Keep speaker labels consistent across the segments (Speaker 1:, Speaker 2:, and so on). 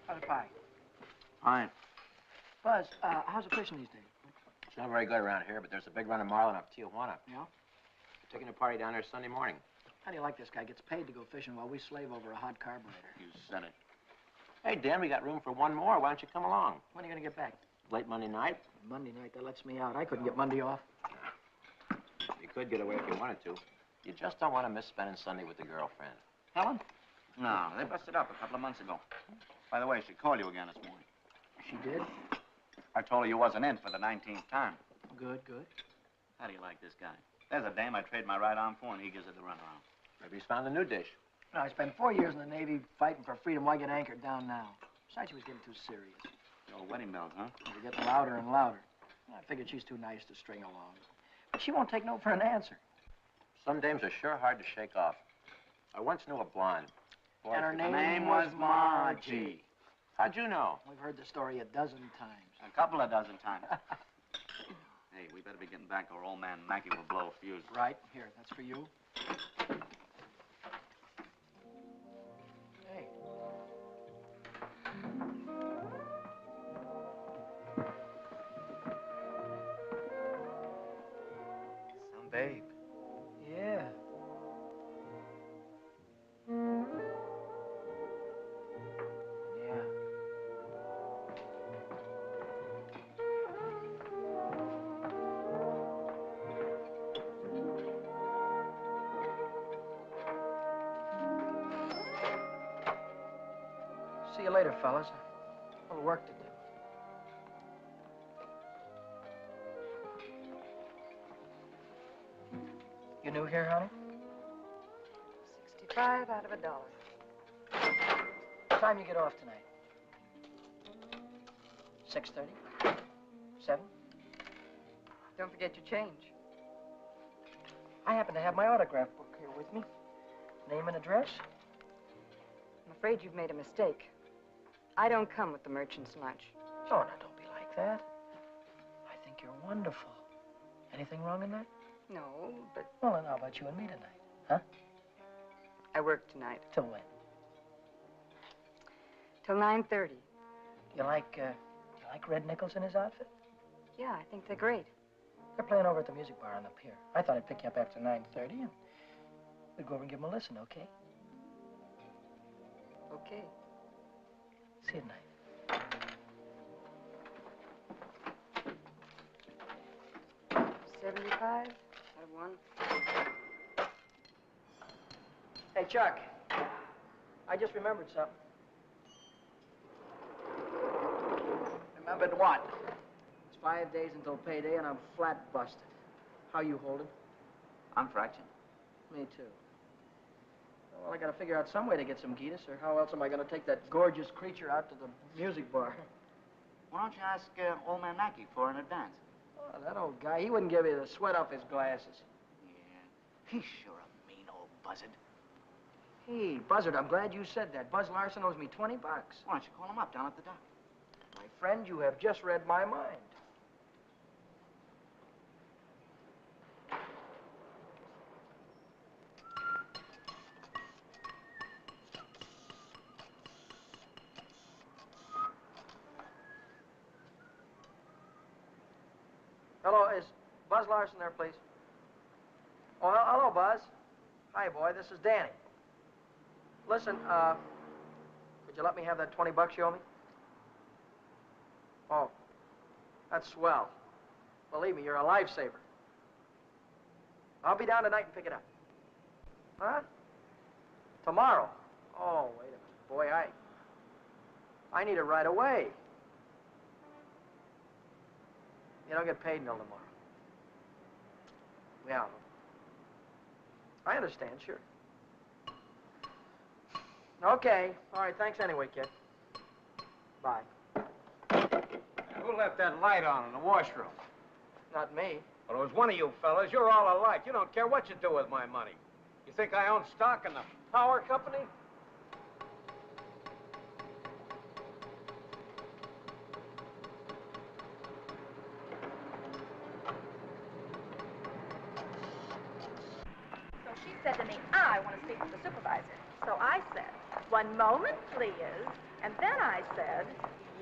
Speaker 1: How's the pie?
Speaker 2: Fine.
Speaker 1: Buzz, how's the fishing these days?
Speaker 3: It's not very good around here, but there's a big run of marlin up Tijuana.
Speaker 1: Yeah?
Speaker 3: We're taking a party down there Sunday morning.
Speaker 1: How do you like this guy? Gets paid to go fishing while we slave over a hot carburetor.
Speaker 2: You said it.
Speaker 3: Hey, Dan, we got room for one more. Why don't you come along?
Speaker 1: When are you going to get back?
Speaker 3: Late Monday night.
Speaker 1: Monday night, that lets me out. I couldn't get Monday off.
Speaker 3: You could get away if you wanted to. You just don't want to miss spending Sunday with the girlfriend.
Speaker 1: Helen?
Speaker 2: No, they busted up a couple of months ago. By the way, she called you again this morning.
Speaker 1: She did?
Speaker 2: I told her you wasn't in for the 19th time.
Speaker 1: Good, good.
Speaker 2: How do you like this guy? There's a dame I trade my right arm for, and he gives her the runaround.
Speaker 3: Maybe he's found a new dish.
Speaker 1: No, I spent 4 years in the Navy fighting for freedom. Why get anchored down now? Besides, she was getting too serious.
Speaker 2: The old wedding bells, huh?
Speaker 1: They were getting louder and louder. I figured she's too nice to string along. But she won't take no for an answer.
Speaker 3: Some dames are sure hard to shake off. I once knew a blonde. Boy,
Speaker 1: And her
Speaker 3: if you-
Speaker 1: name was Margie.
Speaker 3: How'd you know?
Speaker 1: We've heard the story a dozen times.
Speaker 2: A couple of dozen times. Hey, we better be getting back or old man Mackey will blow a fuse.
Speaker 1: Right. Here, that's for you. Hey.
Speaker 2: Some babe.
Speaker 1: Yeah. Yeah. See you later, fellas. A little work to do. You new here, honey?
Speaker 4: 65 out of $1.
Speaker 1: What time you get off tonight? 6:30? 7?
Speaker 4: Don't forget your change.
Speaker 1: I happen to have my autograph book here with me. Name and address?
Speaker 4: I'm afraid you've made a mistake. I don't come with the merchant's lunch.
Speaker 1: Oh, now, don't be like that. I think you're wonderful. Anything wrong in that?
Speaker 4: No, but
Speaker 1: Well, then how about you and me tonight? Huh?
Speaker 4: I work tonight.
Speaker 1: Till when?
Speaker 4: Till 9:30.
Speaker 1: You like Red Nichols in his outfit?
Speaker 4: Yeah, I think they're great.
Speaker 1: They're playing over at the music bar on the pier. I thought I'd pick you up after 9:30 and we'd go over and give them a listen, okay?
Speaker 4: Okay.
Speaker 1: See you tonight.
Speaker 4: 75 out of 1.
Speaker 1: Hey, Chuck. I just remembered something.
Speaker 2: Remembered what?
Speaker 1: It's 5 days until payday and I'm flat busted. How you holding?
Speaker 2: I'm fractioned.
Speaker 1: Me too. Well, I gotta figure out some way to get some Gitas, or how else am I gonna take that gorgeous creature out to the music bar?
Speaker 2: Why don't you ask old man Mackey for an advance?
Speaker 1: Oh, that old guy, he wouldn't give you the sweat off his glasses.
Speaker 2: Yeah, he's sure a mean old buzzard.
Speaker 1: Hey, Buzzard, I'm glad you said that. Buzz Larson owes me $20.
Speaker 2: Why don't you call him up down at the dock?
Speaker 1: My friend, you have just read my mind. Hello, is Buzz Larson there, please? Oh, hello, Buzz. Hi, boy, this is Danny. Listen, could you let me have that $20 you owe me? Oh, that's swell. Believe me, you're a lifesaver. I'll be down tonight and pick it up. Huh? Tomorrow? Oh, wait a minute. Boy, I need it right away. You don't get paid until tomorrow. Yeah. I understand, sure. Okay. All right, thanks anyway, kid. Bye.
Speaker 5: Who left that light on in the washroom?
Speaker 1: Not me.
Speaker 5: Well, it was one of you fellas. You're all alike. You don't care what you do with my money. You think I own stock in the power company?
Speaker 6: So she said to me, I want to speak with the supervisor. So I said, 1 moment, please. And then I said,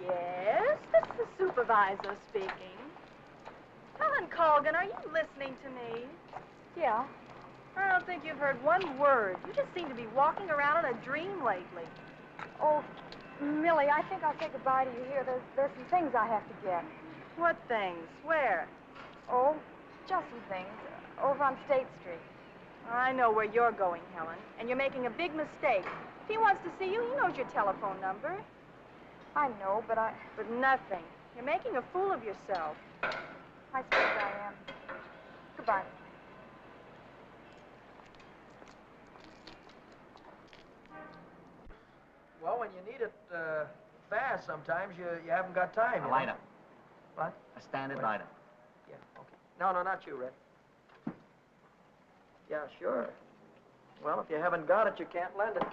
Speaker 6: yes, this is the supervisor speaking. Helen Colgan, are you listening to me?
Speaker 4: Yeah.
Speaker 6: I don't think you've heard one word. You just seem to be walking around in a dream lately.
Speaker 4: Oh, Millie, I think I'll say goodbye to you here. There's some things I have to get.
Speaker 6: What things? Where?
Speaker 4: Oh, just some things. Over on State Street.
Speaker 6: I know where you're going, Helen, and you're making a big mistake. If he wants to see you, he knows your telephone number.
Speaker 4: I know, but
Speaker 6: But nothing. You're making a fool of yourself.
Speaker 4: I suppose I am. Goodbye.
Speaker 1: Well, when you need it fast, sometimes you haven't got time.
Speaker 2: A
Speaker 1: you
Speaker 2: lighter.
Speaker 1: know? What?
Speaker 2: A standard
Speaker 1: Wait.
Speaker 2: lighter.
Speaker 1: Yeah, okay. No, not you, Red. Yeah, sure. Well, if you haven't got it, you can't lend it.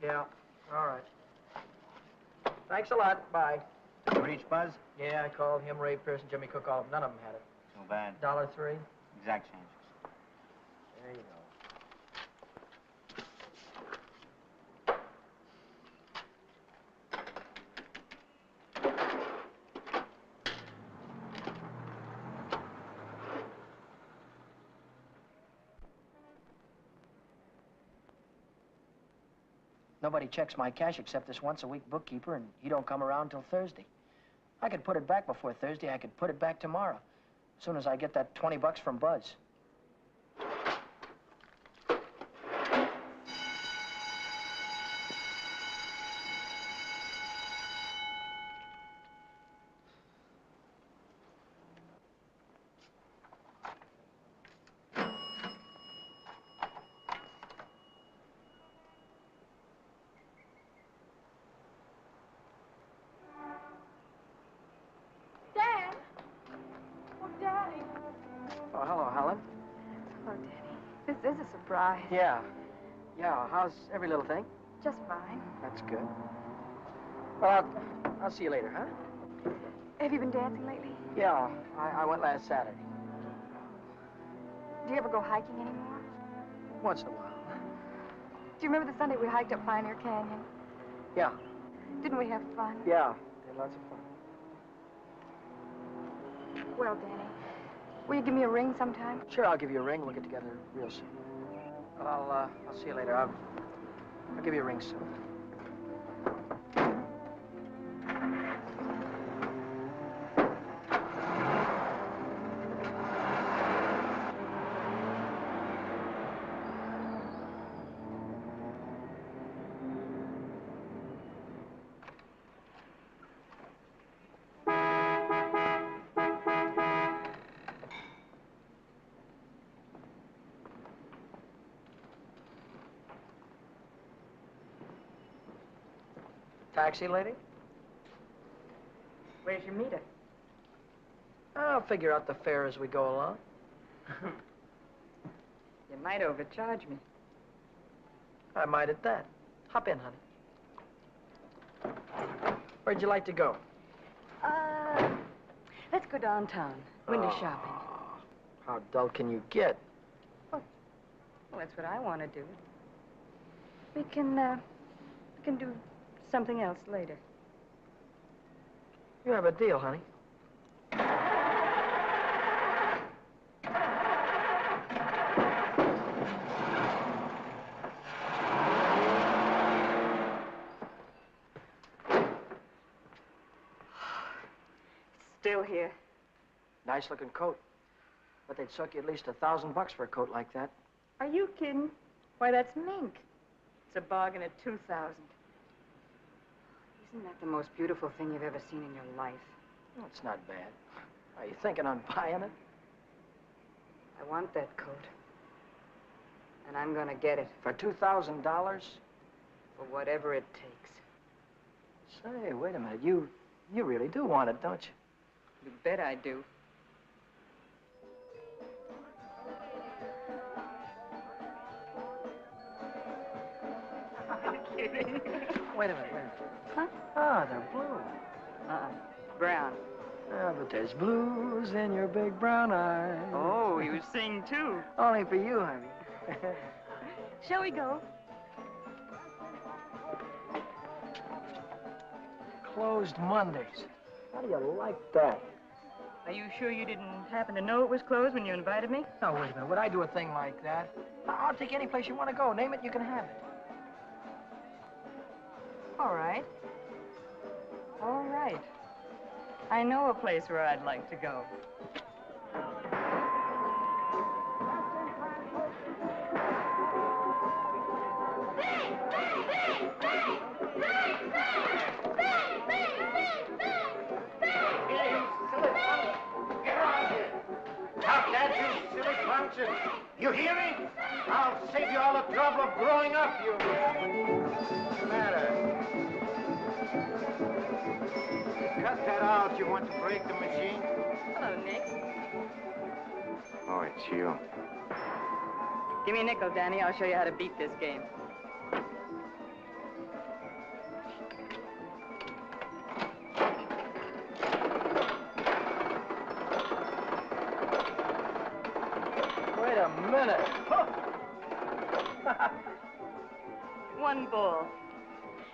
Speaker 1: Yeah, all right. Thanks a lot. Bye.
Speaker 2: Reach Buzz?
Speaker 1: Yeah, I called him, Ray Pearson, Jimmy Cook, all of them. None of them had it.
Speaker 2: Too bad.
Speaker 1: $1.03.
Speaker 2: Exact changes.
Speaker 1: There you go. Nobody checks my cash except this once-a-week bookkeeper, and he don't come around till Thursday. I could put it back before Thursday. I could put it back tomorrow, as soon as I get that 20 bucks from Buzz.
Speaker 4: Dad! Oh, Daddy.
Speaker 1: Oh, hello, Helen.
Speaker 4: Oh, Daddy. This is a surprise.
Speaker 1: Yeah. Yeah, how's every little thing?
Speaker 4: Just fine.
Speaker 1: That's good. Well, I'll see you later, huh?
Speaker 4: Have you been dancing lately?
Speaker 1: Yeah, I went last Saturday.
Speaker 4: Do you ever go hiking anymore?
Speaker 1: Once in a while.
Speaker 4: Do you remember the Sunday we hiked up Pioneer Canyon?
Speaker 1: Yeah.
Speaker 4: Didn't we have fun?
Speaker 1: Yeah. Had lots of fun.
Speaker 4: Well, Danny, will you give me a ring sometime?
Speaker 1: Sure, I'll give you a ring. We'll get together real soon. I'll see you later. I'll give you a ring soon. Taxi, lady?
Speaker 4: Where's your meter?
Speaker 1: I'll figure out the fare as we go along.
Speaker 4: You might overcharge me.
Speaker 1: I might at that. Hop in, honey. Where'd you like to go?
Speaker 4: Let's go downtown. Window shopping.
Speaker 1: How dull can you get?
Speaker 4: Well, that's what I want to do. We can do something else later.
Speaker 1: You have a deal, honey.
Speaker 4: Still here.
Speaker 1: Nice looking coat. But they'd suck you at least $1,000 for a coat like that.
Speaker 4: Are you kidding? Why, that's mink. It's a bargain at $2,000. Isn't that the most beautiful thing you've ever seen in your life?
Speaker 1: Well, it's not bad. Are you thinking on buying it?
Speaker 4: I want that coat. And I'm gonna get it.
Speaker 1: For $2,000?
Speaker 4: For whatever it takes.
Speaker 1: Say, wait a minute. You really do want it, don't you?
Speaker 4: You bet I do.
Speaker 1: Wait a minute.
Speaker 4: Huh?
Speaker 1: Ah, they're blue.
Speaker 4: Brown.
Speaker 1: Ah, but there's blues in your big brown eyes.
Speaker 4: Oh, you sing too.
Speaker 1: Only for you, honey.
Speaker 4: Shall we go?
Speaker 1: closed Mondays. How do you like that?
Speaker 4: Are you sure you didn't happen to know it was closed when you invited me?
Speaker 1: No, wait a minute. Would I do a thing like that? I'll take any place you want to go. Name it, you can have it.
Speaker 4: All right. All right. I know a place where I'd like to go.
Speaker 5: You hear me? I'll save you all the trouble of growing up, you... What's the matter? Cut that out. You want to break the machine?
Speaker 4: Hello, Nick.
Speaker 5: Oh, it's you.
Speaker 4: Give me a nickel, Danny. I'll show you how to beat this game.
Speaker 1: Wait a minute.
Speaker 4: One ball.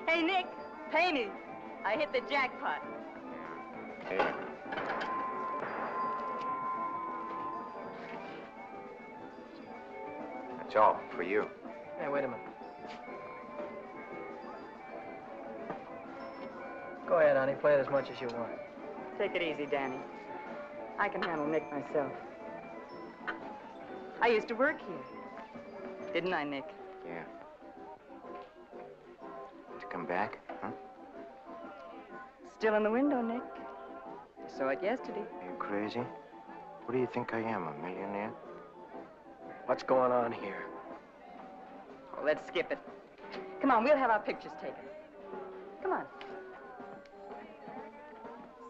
Speaker 4: Hey, Nick, pay me. I hit the jackpot.
Speaker 5: Here. That's all for you.
Speaker 1: Hey, wait a minute. Go ahead, honey. Play it as much as you want.
Speaker 4: Take it easy, Danny. I can handle Nick myself. I used to work here. Didn't I, Nick?
Speaker 5: Yeah. To come back, huh?
Speaker 4: Still in the window, Nick. I saw it yesterday.
Speaker 5: Are you crazy? What do you think I am, a millionaire?
Speaker 1: What's going on here?
Speaker 4: Oh, let's skip it. Come on, we'll have our pictures taken. Come on.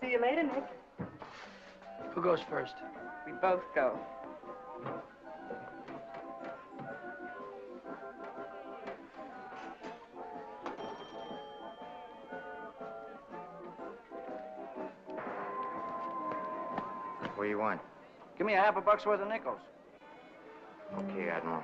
Speaker 4: See you later, Nick.
Speaker 1: Who goes first?
Speaker 4: We both go.
Speaker 5: What do you want?
Speaker 2: Give me a half a buck's worth of nickels.
Speaker 5: Okay, Admiral.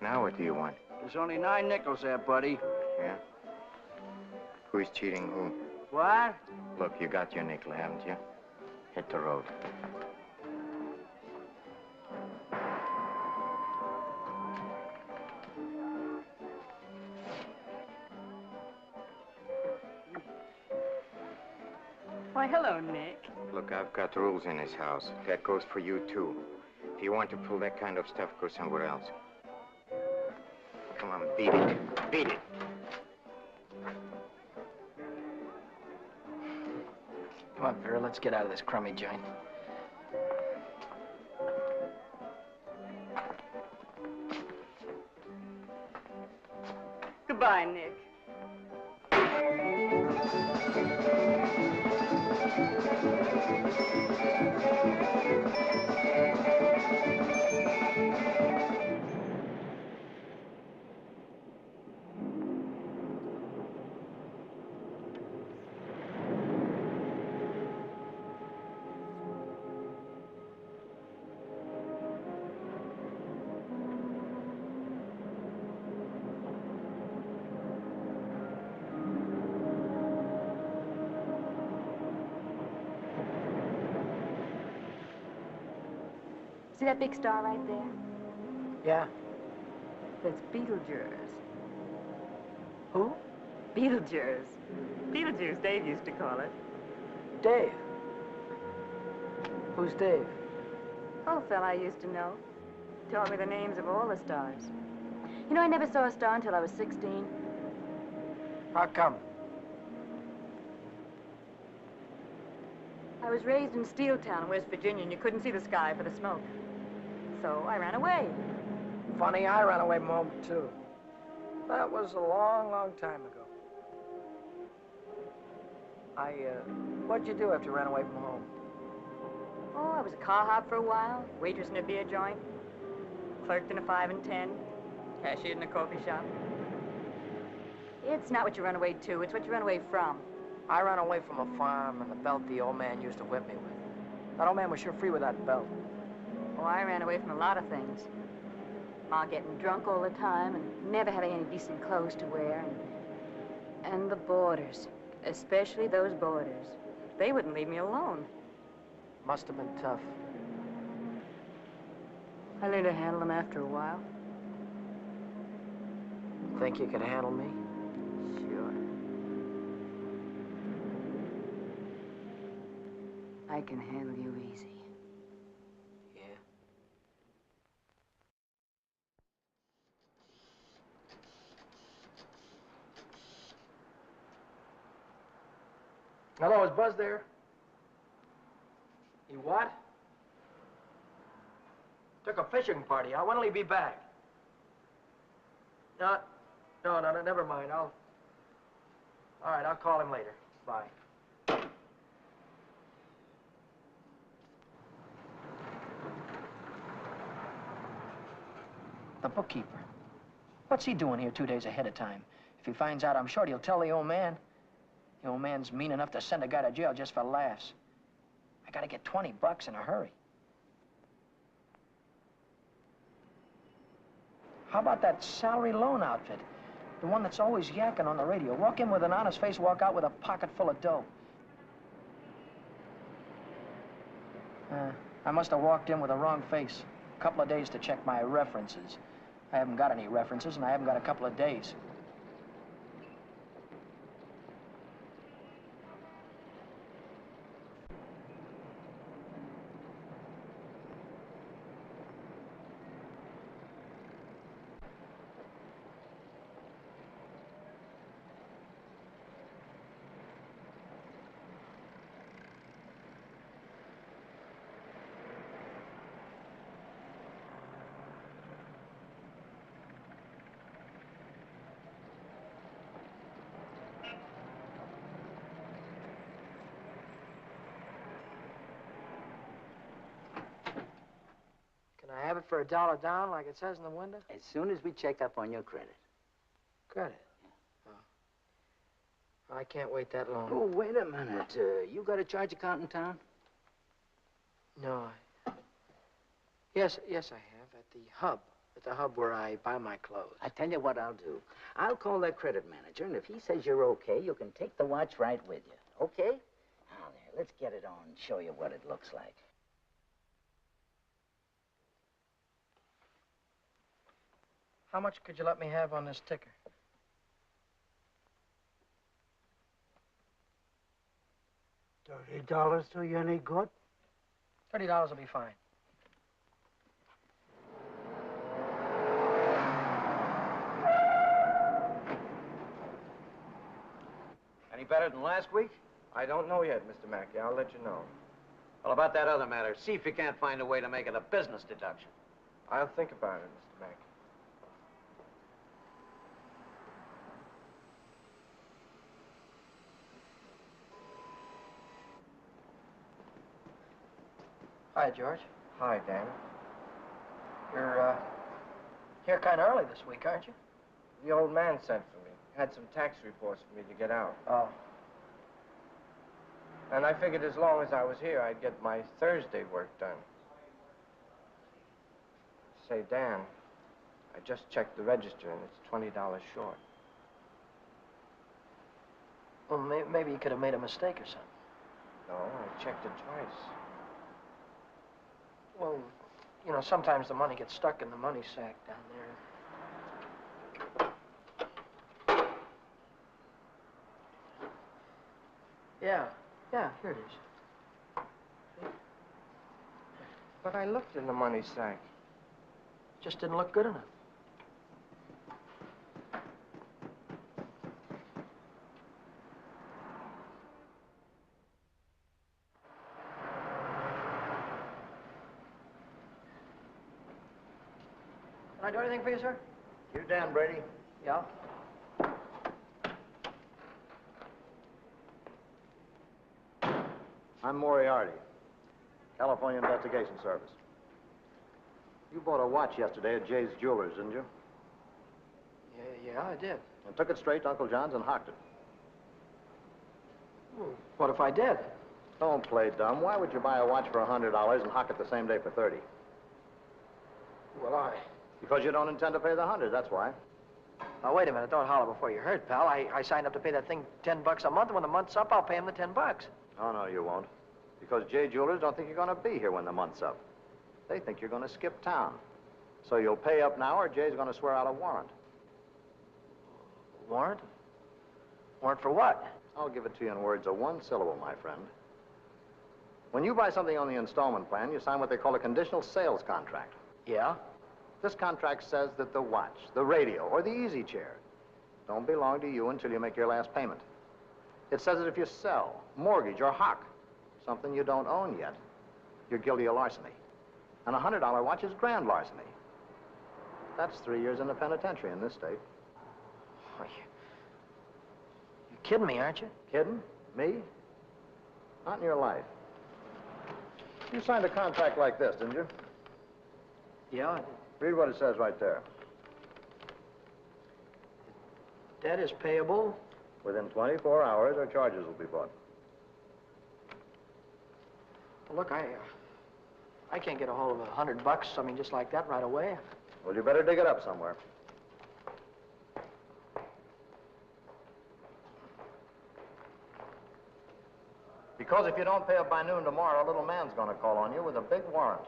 Speaker 5: Now what do you want?
Speaker 2: There's only 9 nickels there, buddy.
Speaker 5: Yeah? Who's cheating who?
Speaker 2: What?
Speaker 5: Look, you got your nickel, haven't you? Hit the road.
Speaker 4: Why, hello, Nick.
Speaker 5: Look, I've got rules in this house. That goes for you, too. If you want to pull that kind of stuff, go somewhere else. Come on, beat it. Beat it.
Speaker 1: Come on, Vera, let's get out of this crummy joint.
Speaker 4: Goodbye, Nick. See that big star right there?
Speaker 1: Yeah?
Speaker 4: That's Beetlejuice.
Speaker 1: Who?
Speaker 4: Beetlejuice. Beetlejuice, Dave used to call it.
Speaker 1: Dave. Who's Dave?
Speaker 4: Old fella I used to know. Taught me the names of all the stars. You know, I never saw a star until I was 16.
Speaker 1: How come?
Speaker 4: I was raised in Steeltown, West Virginia, and you couldn't see the sky for the smoke. So I ran away.
Speaker 1: Funny, I ran away from home, too. That was a long, long time ago. What'd you do after you ran away from home?
Speaker 4: Oh, I was a car hop for a while, waitress in a beer joint, clerked in a 5 and 10, cashiered in a coffee shop. It's not what you run away to, it's what you run away from.
Speaker 1: I ran away from a farm and the belt the old man used to whip me with. That old man was sure free with that belt.
Speaker 4: Oh, I ran away from a lot of things. Ma getting drunk all the time and never having any decent clothes to wear. And the boarders, especially those boarders. They wouldn't leave me alone.
Speaker 1: Must have been tough.
Speaker 4: I learned to handle them after a while.
Speaker 1: Think you could handle me?
Speaker 4: Sure. I can handle you easy.
Speaker 1: Yeah. Hello, is Buzz there? He what? Took a fishing party. When'll he be back? No, never mind. All right, I'll call him later. Bye. The bookkeeper. What's he doing here 2 days ahead of time? If he finds out, I'm sure he'll tell the old man. The old man's mean enough to send a guy to jail just for laughs. I gotta get $20 in a hurry. How about that salary loan outfit? The one that's always yakking on the radio. Walk in with an honest face, walk out with a pocket full of dough. I must have walked in with the wrong face. A couple of days to check my references. I haven't got any references, and I haven't got a couple of days. Can I have it for $1 down, like it says in the window?
Speaker 7: As soon as we check up on your credit.
Speaker 1: Credit? Oh. I can't wait that long.
Speaker 7: Oh, wait a minute. You got a charge account in town?
Speaker 1: No, Yes, I have, at the hub. At the hub where I buy my clothes.
Speaker 7: I tell you what I'll do. I'll call that credit manager, and if he says you're okay, you can take the watch right with you. Okay? Now, there, let's get it on and show you what it looks like.
Speaker 1: How much could you let me have on this ticker?
Speaker 8: $30 do you any good?
Speaker 1: $30 will be fine.
Speaker 3: Any better than last week?
Speaker 9: I don't know yet, Mr. Mackey. I'll let you know.
Speaker 3: Well, about that other matter, see if you can't find a way to make it a business deduction.
Speaker 9: I'll think about it, Mr. Mackey.
Speaker 1: Hi, George.
Speaker 9: Hi, Dan.
Speaker 1: You're here kind of early this week, aren't you?
Speaker 9: The old man sent for me. Had some tax reports for me to get out.
Speaker 1: Oh.
Speaker 9: And I figured as long as I was here, I'd get my Thursday work done. Say, Dan, I just checked the register and it's $20 short.
Speaker 1: Well, maybe you could have made a mistake or something.
Speaker 9: No, I checked it twice.
Speaker 1: Well, you know, sometimes the money gets stuck in the money sack down there. Yeah, here it is.
Speaker 9: But I looked in the money sack.
Speaker 1: Just didn't look good enough. Can I do anything for you, sir?
Speaker 3: You Dan Brady?
Speaker 1: Yeah?
Speaker 10: I'm Moriarty, California Investigation Service. You bought a watch yesterday at Jay's Jewelers, didn't you?
Speaker 1: Yeah, I did.
Speaker 10: And took it straight to Uncle John's and hocked it.
Speaker 1: Well, what if I did?
Speaker 10: Don't play dumb. Why would you buy a watch for $100 and hock it the same day for $30?
Speaker 1: Well,
Speaker 10: Because you don't intend to pay the 100, that's why.
Speaker 1: Now, wait a minute. Don't holler before you hurt, pal. I signed up to pay that thing $10 a month, and when the month's up, I'll pay him the $10.
Speaker 10: Oh, no, you won't. Because J Jewelers don't think you're going to be here when the month's up. They think you're going to skip town. So you'll pay up now, or Jay's going to swear out a warrant.
Speaker 1: Warrant? Warrant for what?
Speaker 10: I'll give it to you in words of one syllable, my friend. When you buy something on the installment plan, you sign what they call a conditional sales contract.
Speaker 1: Yeah?
Speaker 10: This contract says that the watch, the radio, or the easy chair don't belong to you until you make your last payment. It says that if you sell, mortgage, or hock something you don't own yet, you're guilty of larceny. And a $100 watch is grand larceny. That's 3 years in the penitentiary in this state.
Speaker 1: You're kidding me, aren't you?
Speaker 10: Kidding? Me? Not in your life. You signed a contract like this, didn't you?
Speaker 1: Yeah, I did.
Speaker 10: Read what it says right there.
Speaker 1: Debt is payable.
Speaker 10: Within 24 hours, or charges will be brought.
Speaker 1: Well, look, I can't get a hold of $100, I mean, just like that right away.
Speaker 10: Well, you better dig it up somewhere. Because if you don't pay up by noon tomorrow, a little man's going to call on you with a big warrant.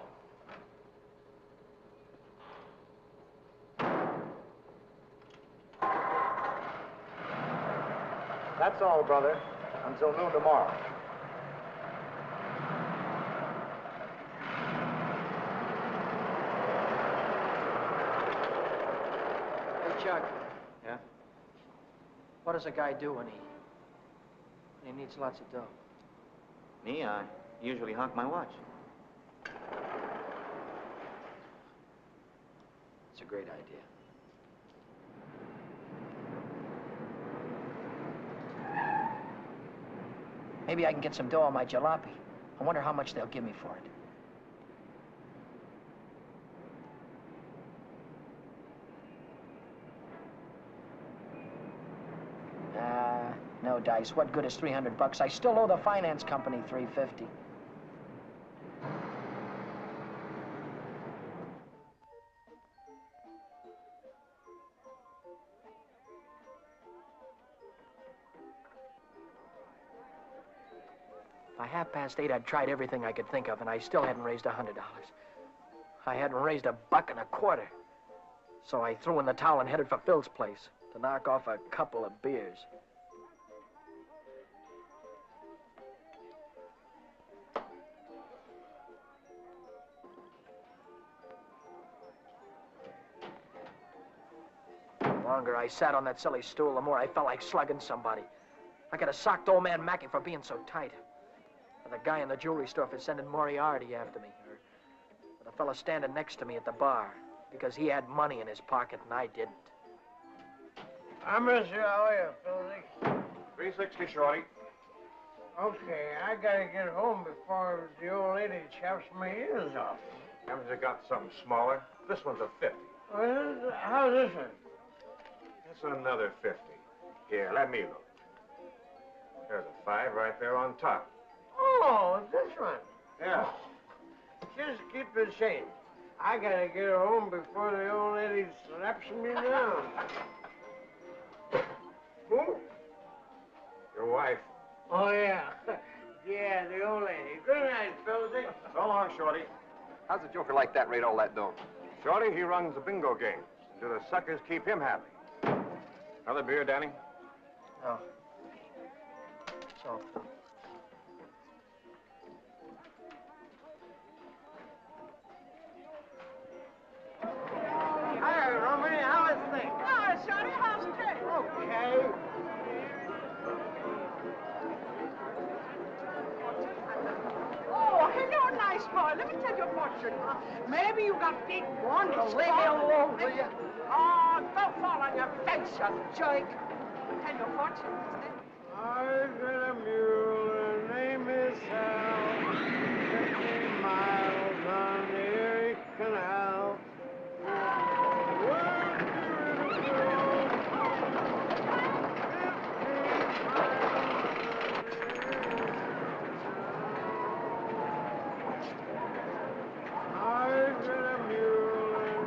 Speaker 10: That's all, brother. Until noon tomorrow.
Speaker 1: Hey, Chuck,
Speaker 2: Yeah?
Speaker 1: what does a guy do when he needs lots of dough?
Speaker 2: Me, I usually hock my watch.
Speaker 1: It's a great idea. Maybe I can get some dough on my jalopy. I wonder how much they'll give me for it. No dice. What good is $300? I still owe the finance company $350. By 8:30, I'd tried everything I could think of, and I still hadn't raised $100. I hadn't raised $1.25. So I threw in the towel and headed for Phil's place to knock off a couple of beers. The longer I sat on that silly stool, the more I felt like slugging somebody. I could have socked old man Mackey for being so tight. Or the guy in the jewelry store for sending Moriarty after me. Or the fellow standing next to me at the bar because he had money in his pocket and I didn't.
Speaker 8: I miss you. How are you, Philly?
Speaker 11: 360, Shorty.
Speaker 8: Okay, I gotta get home before the old lady chops my ears off.
Speaker 11: Haven't you got something smaller? This one's a 50.
Speaker 8: Well, how's this one?
Speaker 11: That's another 50. Here, let me look. There's a 5 right there on top.
Speaker 8: Oh, this one.
Speaker 11: Yeah.
Speaker 8: Just keep the same. I gotta get home before the old lady slaps me down. Who?
Speaker 11: Your wife.
Speaker 8: Oh, yeah. Yeah, the old lady. Good night, Philly.
Speaker 11: So long, Shorty.
Speaker 12: How's a joker like that rate all that dough?
Speaker 11: Shorty, he runs the bingo game. Do the suckers keep him happy? Another beer, Danny?
Speaker 1: Oh. So.
Speaker 8: Hi, Rooney. How is things?
Speaker 6: Hi, Shorty. How's it going?
Speaker 8: Okay.
Speaker 6: Oh, hello, nice boy. Let me tell you a fortune. Maybe you got big one.
Speaker 8: Leave me alone, will you?
Speaker 6: Oh, don't fall on your face, you jerk. Tell your fortune, isn't it?
Speaker 8: I've got a mule, her name is Sal. 50 miles on the Erie Canal. I've got a mule, her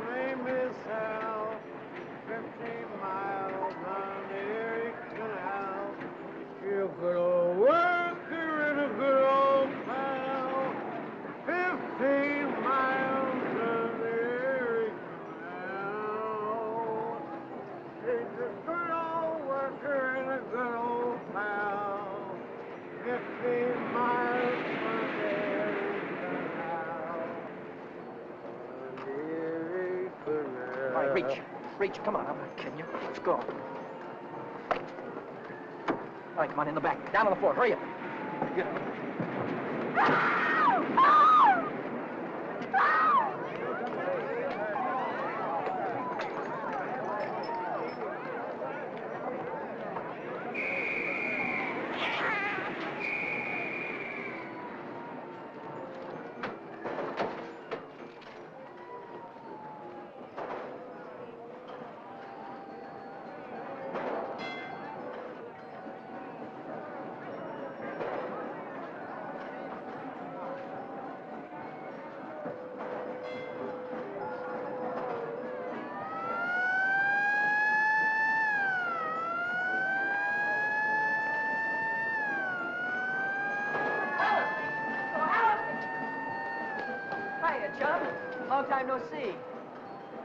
Speaker 1: Reach. Reach. Come on. I'm not kidding you. Let's go. All right, come on, in the back. Down on the floor. Hurry up. Get up. Hiya, Chum. Long time no see.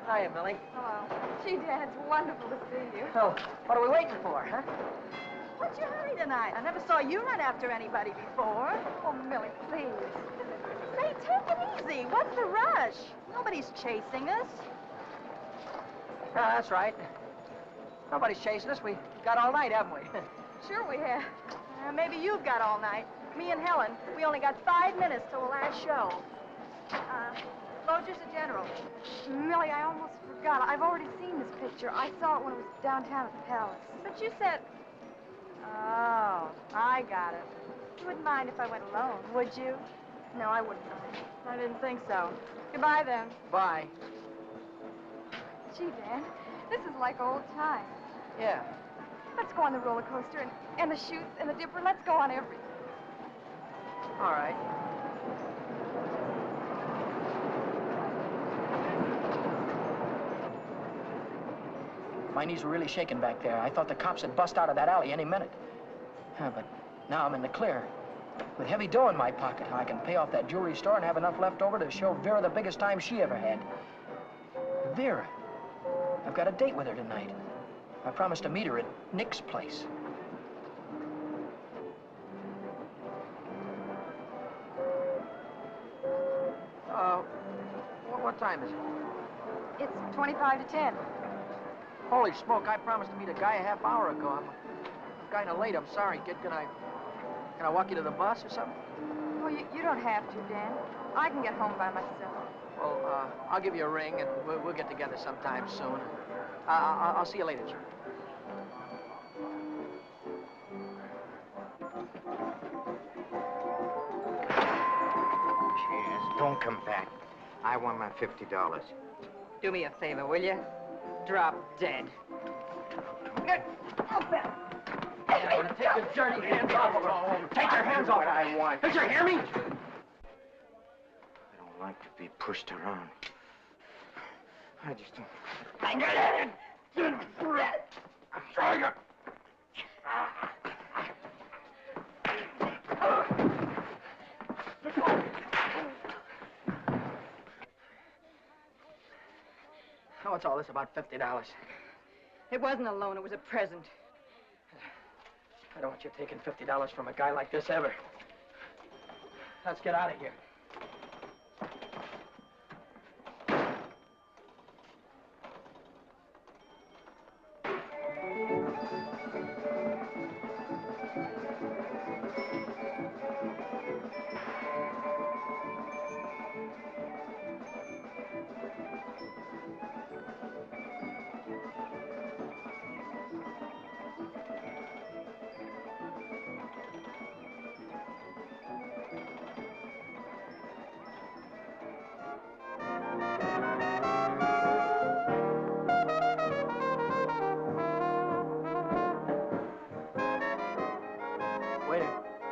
Speaker 1: Hiya, Millie.
Speaker 6: Oh, gee, Dan, it's wonderful to see you.
Speaker 1: So, what are we waiting for, huh?
Speaker 6: What's your hurry tonight? I never saw you run after anybody before. Oh, Millie, please. Say, take it easy. What's the rush? Nobody's chasing us.
Speaker 1: That's right. Nobody's chasing us. We got all night, haven't we?
Speaker 6: Sure we have. Maybe you've got all night. Me and Helen, we only got 5 minutes till the last show. Lodger's a general.
Speaker 13: Millie, I almost forgot. I've already seen this picture. I saw it when it was downtown at the Palace.
Speaker 6: But you said... Oh, I got it. You wouldn't mind if I went alone, would you? No, I wouldn't mind. I didn't think so. Goodbye, then.
Speaker 1: Bye.
Speaker 13: Gee, Dan, this is like old times.
Speaker 1: Yeah.
Speaker 13: Let's go on the roller coaster and the chutes and the dipper. Let's go on everything.
Speaker 1: All right. My knees were really shaking back there. I thought the cops had bust out of that alley any minute. But now I'm in the clear. With heavy dough in my pocket, I can pay off that jewelry store and have enough left over to show Vera the biggest time she ever had. Vera. I've got a date with her tonight. I promised to meet her at Nick's place. What time is it?
Speaker 13: It's 25 to 10.
Speaker 1: Holy smoke, I promised to meet a guy a half hour ago. I'm kind of late. I'm sorry, kid. Can I walk you to the bus or something?
Speaker 13: Well, you don't have to, Dan. I can get home by myself.
Speaker 1: Well, I'll give you a ring, and we'll get together sometime soon. I'll see you later, Jim.
Speaker 5: Cheers. Don't come back. I want my $50.
Speaker 4: Do me a favor, will you? Drop dead.
Speaker 1: Take your dirty hands off of her. Take your hands off
Speaker 5: what I want.
Speaker 1: Did you hear me?
Speaker 5: I don't like to be pushed around. I just don't...
Speaker 1: What's all this about $50?
Speaker 4: It wasn't a loan, it was a present.
Speaker 1: I don't want you taking $50 from a guy like this ever. Let's get out of here.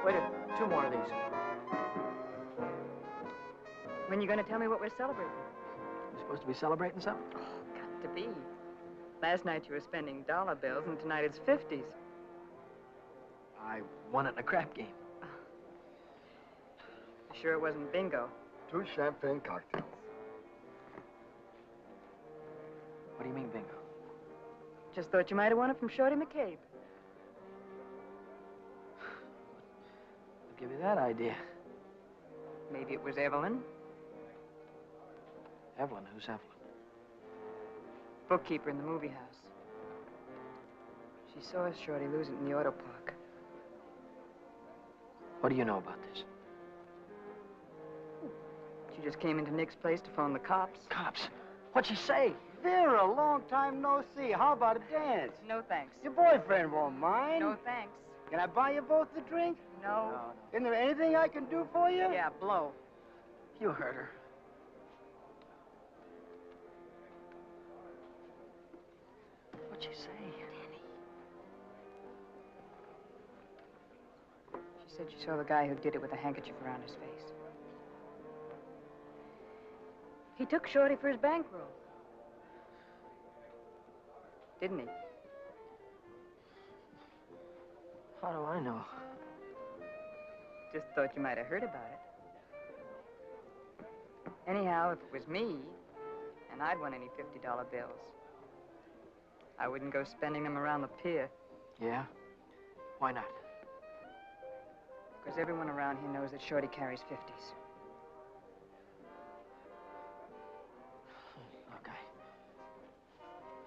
Speaker 1: Waiter, 2 more of these.
Speaker 4: When you gonna tell me what we're celebrating?
Speaker 1: You supposed to be celebrating something?
Speaker 4: Oh, got to be. Last night you were spending dollar bills, and tonight it's 50s.
Speaker 1: I won it in a crap game.
Speaker 4: Sure it wasn't bingo?
Speaker 8: 2 champagne cocktails.
Speaker 1: What do you mean, bingo?
Speaker 4: Just thought you might have won it from Shorty McCabe.
Speaker 1: I'll give you that idea.
Speaker 4: Maybe it was Evelyn.
Speaker 1: Evelyn? Who's Evelyn?
Speaker 14: Bookkeeper in the movie house. She saw Shorty lose it in the auto park.
Speaker 9: What do you know about this?
Speaker 14: She just came into Nick's place to phone the cops.
Speaker 9: Cops? What'd she say?
Speaker 8: Vera, long time no see. How about a dance?
Speaker 14: No thanks.
Speaker 8: Your boyfriend won't mind.
Speaker 14: No thanks.
Speaker 8: Can I buy you both a drink?
Speaker 14: No.
Speaker 8: Isn't there anything I can do for you?
Speaker 14: Yeah, blow.
Speaker 9: You heard her. What'd she say?
Speaker 14: She said she saw the guy who did it with a handkerchief around his face. He took Shorty for his bankroll. Didn't he?
Speaker 9: How do I know?
Speaker 14: Just thought you might have heard about it. Anyhow, if it was me, and I'd won any $50 bills, I wouldn't go spending them around the pier.
Speaker 9: Yeah? Why not?
Speaker 14: Because everyone around here knows that Shorty carries 50s.
Speaker 9: Look,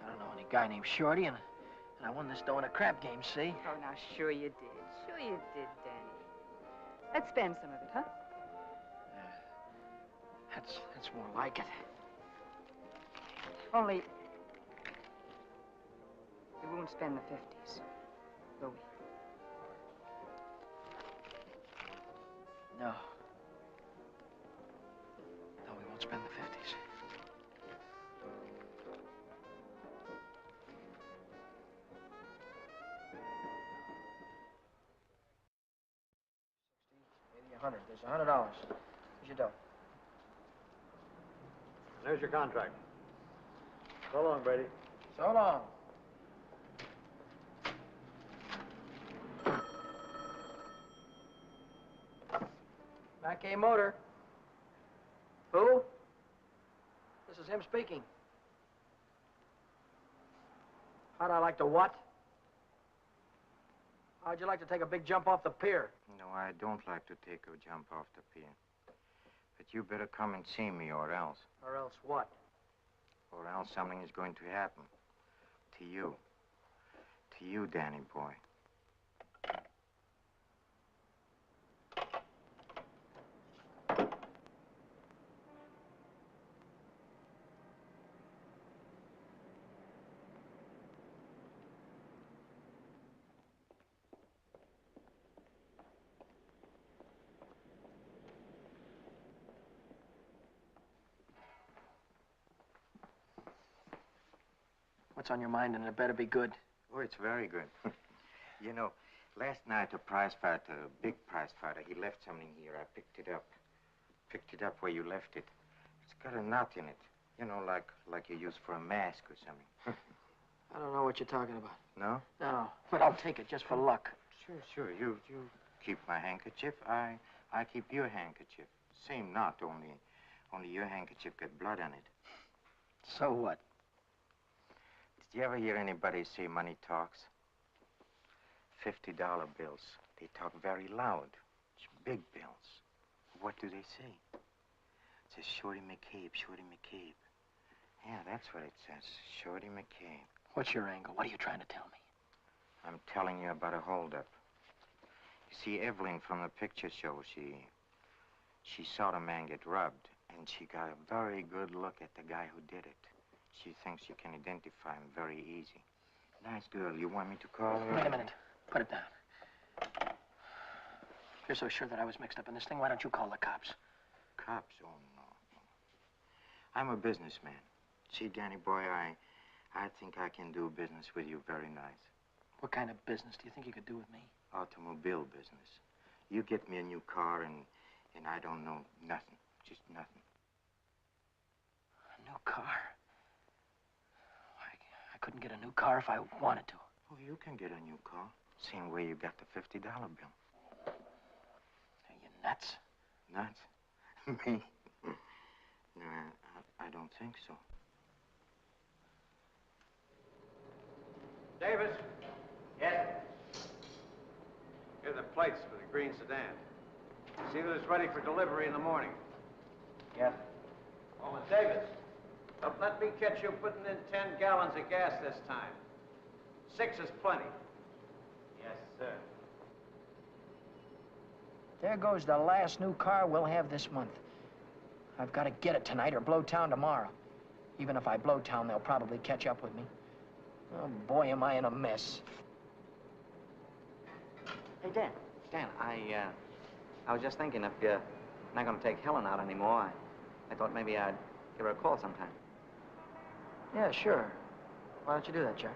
Speaker 9: I don't know any guy named Shorty, and I won this dough in a crap game, see?
Speaker 14: Oh, now, sure you did. Sure you did, Danny. Let's spend some of it, huh?
Speaker 9: That's more like it.
Speaker 14: Only, we won't spend the 50s, will we?
Speaker 9: No. No, we won't spend the 50s.
Speaker 1: $100. There's $100. Here's your dough.
Speaker 10: There's your contract. So long, Brady.
Speaker 1: So long. Back A Motor. Who? This is him speaking. How'd I like to what? How'd you like to take a big jump off the pier?
Speaker 5: No, I don't like to take a jump off the pier. But you better come and see me, or else.
Speaker 1: Or else what?
Speaker 5: Or else something is going to happen. To you. To you, Danny boy.
Speaker 9: What's on your mind, and it better be good.
Speaker 5: Oh, it's very good. You know, last night a prize fighter, a big prize fighter, he left something here. I picked it up. Picked it up where you left it. It's got a knot in it. You know, like you use for a mask or something.
Speaker 9: I don't know what you're talking about.
Speaker 5: No?
Speaker 9: No, but I'll take it just for luck.
Speaker 5: Sure. You keep my handkerchief. I keep your handkerchief. Same knot, only your handkerchief got blood on it.
Speaker 9: So what?
Speaker 5: Did you ever hear anybody say money talks? $50 bills. They talk very loud. It's big bills. What do they say? It says Shorty McCabe, Shorty McCabe. Yeah, that's what it says. Shorty McCabe.
Speaker 9: What's your angle? What are you trying to tell me?
Speaker 5: I'm telling you about a holdup. You see, Evelyn from the picture show, she saw the man get robbed, and she got a very good look at the guy who did it. She thinks you can identify him very easy. Nice girl. You want me to call her?
Speaker 9: Wait a minute. Put it down. If you're so sure that I was mixed up in this thing, why don't you call the cops?
Speaker 5: Cops? Oh, no. I'm a businessman. See, Danny boy, I think I can do business with you very nice.
Speaker 9: What kind of business do you think you could do with me?
Speaker 5: Automobile business. You get me a new car, and I don't know nothing. Just nothing.
Speaker 9: A new car? I couldn't get a new car if I wanted to.
Speaker 5: Oh, you can get a new car. Same way you got the $50 bill.
Speaker 9: Are you nuts?
Speaker 5: Nuts? Me? No, I don't think so.
Speaker 10: Davis,
Speaker 1: Yes?
Speaker 10: here are the plates for the green sedan. See that it's ready for delivery in the morning.
Speaker 1: Yes.
Speaker 10: Oh, and Davis,
Speaker 8: But let me catch you putting in 10 gallons of gas this time. 6 is plenty.
Speaker 5: Yes, sir.
Speaker 9: There goes the last new car we'll have this month. I've got to get it tonight or blow town tomorrow. Even if I blow town, they'll probably catch up with me. Oh, boy, am I in a mess.
Speaker 2: Hey, Dan, I was just thinking if you're not going to take Helen out anymore, I thought maybe I'd give her a call sometime.
Speaker 9: Yeah, sure. Why don't you do that, Jack?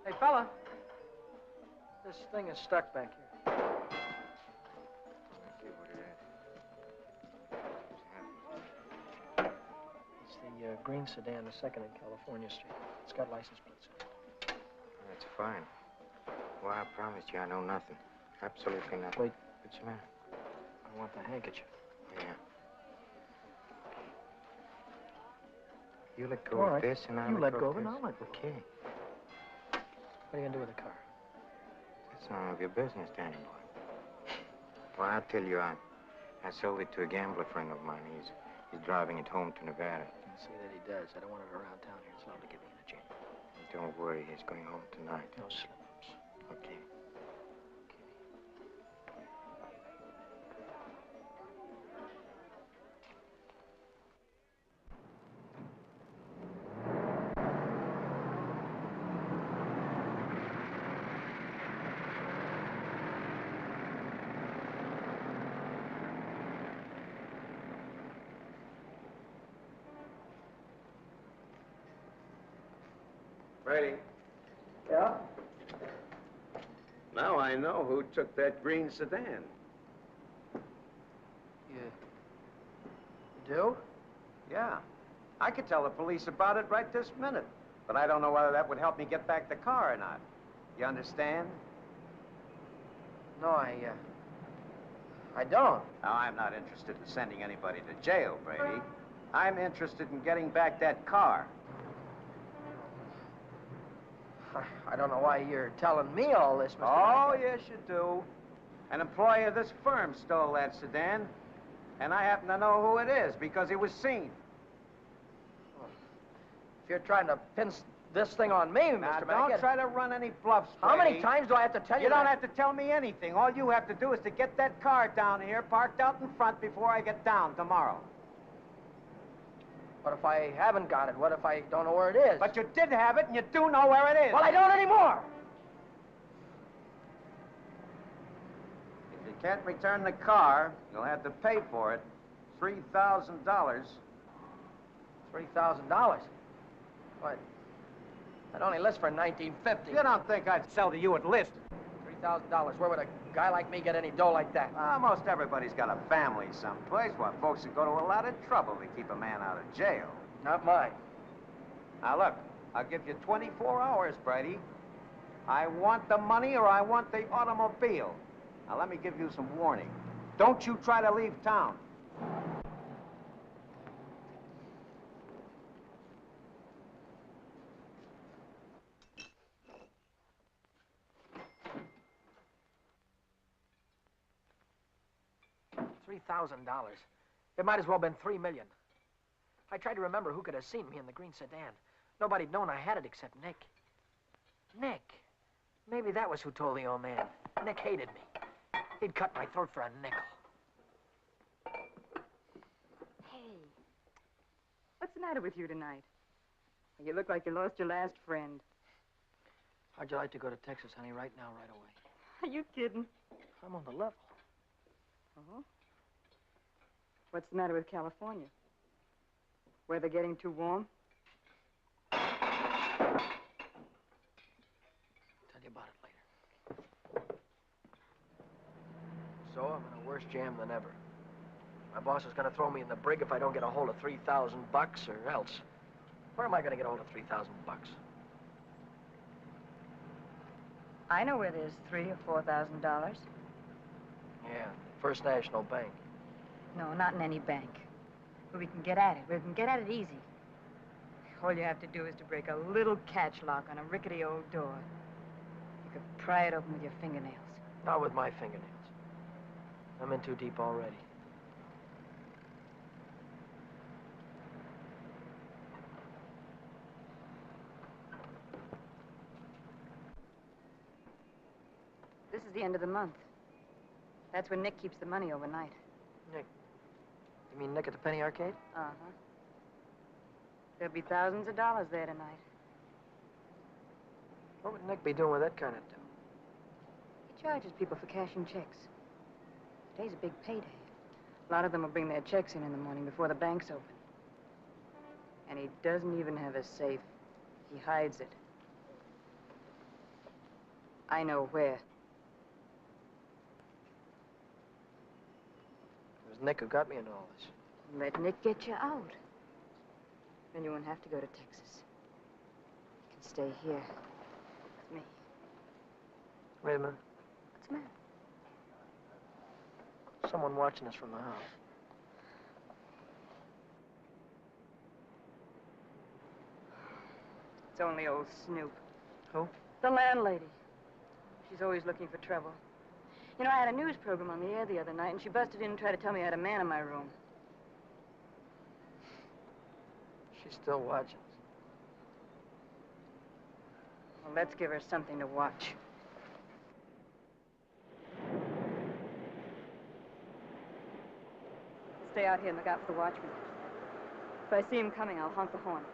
Speaker 1: Hey, fella. This thing is stuck back here.
Speaker 5: Let's see what it is.
Speaker 9: It's the green sedan, the second in California Street. It's got license plates on it.
Speaker 5: That's fine. Well, I promise you I know nothing. Absolutely nothing.
Speaker 9: Wait.
Speaker 5: What's the matter?
Speaker 9: I want the handkerchief.
Speaker 5: Yeah. You let go
Speaker 9: All
Speaker 5: of
Speaker 9: right.
Speaker 5: this and I'll
Speaker 9: You let go
Speaker 5: of
Speaker 9: of it,
Speaker 5: this.
Speaker 9: I'll let go of it.
Speaker 5: Okay.
Speaker 9: What are you gonna do with the car?
Speaker 5: That's none of your business, Danny boy. Well, I'll tell you, I sold it to a gambler friend of mine. He's driving it home to Nevada.
Speaker 9: I'll see that he does. I don't want it around town here. It's liable to get me in a jam.
Speaker 5: Don't worry, he's going home tonight.
Speaker 9: No slip-ups.
Speaker 5: Okay.
Speaker 8: Brady.
Speaker 1: Yeah?
Speaker 8: Now I know who took that green sedan.
Speaker 1: You do?
Speaker 8: Yeah. I could tell the police about it right this minute. But I don't know whether that would help me get back the car or not. You understand?
Speaker 1: No, I don't.
Speaker 8: Now, I'm not interested in sending anybody to jail, Brady. I'm interested in getting back that car.
Speaker 1: I don't know why you're telling me all this, Mr.
Speaker 8: Oh,
Speaker 1: Mike.
Speaker 8: yes, you do. An employee of this firm stole that sedan, and I happen to know who it is because he was seen.
Speaker 1: If you're trying to pin this thing on me,
Speaker 8: Now,
Speaker 1: Mr.
Speaker 8: don't
Speaker 1: Mackett.
Speaker 8: try to run any bluffs,
Speaker 1: How many
Speaker 8: Brady.
Speaker 1: times do I have to tell you
Speaker 8: You don't
Speaker 1: that?
Speaker 8: have to tell me anything. All you have to do is to get that car down here, parked out in front before I get down tomorrow.
Speaker 1: What if I haven't got it? What if I don't know where it is?
Speaker 8: But you did have it, and you do know where it is.
Speaker 1: Well, I don't anymore.
Speaker 8: If you can't return the car, you'll have to pay for it. $3,000.
Speaker 1: $3,000. What? That only lists for $19.50.
Speaker 8: You don't think I'd sell to you at list?
Speaker 1: $3,000. Where would a guy like me get any dough like that?
Speaker 8: Most everybody's got a family someplace where folks would go to a lot of trouble to keep a man out of jail.
Speaker 1: Not mine.
Speaker 8: Now, look, I'll give you 24 hours, Brady. I want the money or I want the automobile. Now, let me give you some warning. Don't you try to leave town.
Speaker 9: $3,000. It might as well have been $3 million. I tried to remember who could have seen me in the green sedan. Nobody'd known I had it except Nick. Nick. Maybe that was who told the old man. Nick hated me. He'd cut my throat for a nickel.
Speaker 14: the matter with you tonight? You look like you lost your last friend.
Speaker 1: How'd you like to go to Texas, honey, right now, right away?
Speaker 14: Are you kidding?
Speaker 1: I'm on the level.
Speaker 14: Oh? What's the matter with California? Weather getting too warm?
Speaker 1: Tell you about it later. So I'm in a worse jam than ever. My boss is gonna throw me in the brig if I don't get a hold of $3,000 or else. Where am I gonna get a hold of $3,000?
Speaker 14: I know where there's $3,000 or $4,000.
Speaker 1: Yeah, First National Bank.
Speaker 14: No, not in any bank. Where we can get at it. We can get at it easy. All you have to do is to break a little catch lock on a rickety old door. You could pry it open with your fingernails.
Speaker 1: Not with my fingernails. I'm in too deep already.
Speaker 14: This is the end of the month. That's when Nick keeps the money overnight.
Speaker 1: Nick? You mean Nick at the Penny Arcade?
Speaker 14: Uh-huh. There'll be thousands of dollars there tonight.
Speaker 1: What would Nick be doing with that kind of dough?
Speaker 14: He charges people for cashing checks. Today's a big payday. A lot of them will bring their checks in the morning before the bank's open. And he doesn't even have a safe. He hides it. I know where.
Speaker 1: It was Nick who got me into all this.
Speaker 14: Let Nick get you out. Then you won't have to go to Texas. You can stay here with me.
Speaker 1: Wait a minute.
Speaker 14: What's the matter?
Speaker 1: Someone watching us from the house.
Speaker 14: It's only old Snoop.
Speaker 1: Who?
Speaker 14: The landlady. She's always looking for trouble. You know, I had a news program on the air the other night, and she busted in and tried to tell me I had a man in my room.
Speaker 1: She's still watching us.
Speaker 14: Well, let's give her something to watch. Stay out here and look out for the watchman. If I see him coming, I'll honk the horn.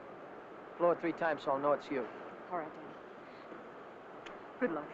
Speaker 1: Blow it 3 times so I'll know it's you.
Speaker 14: All right, Danny. Good luck.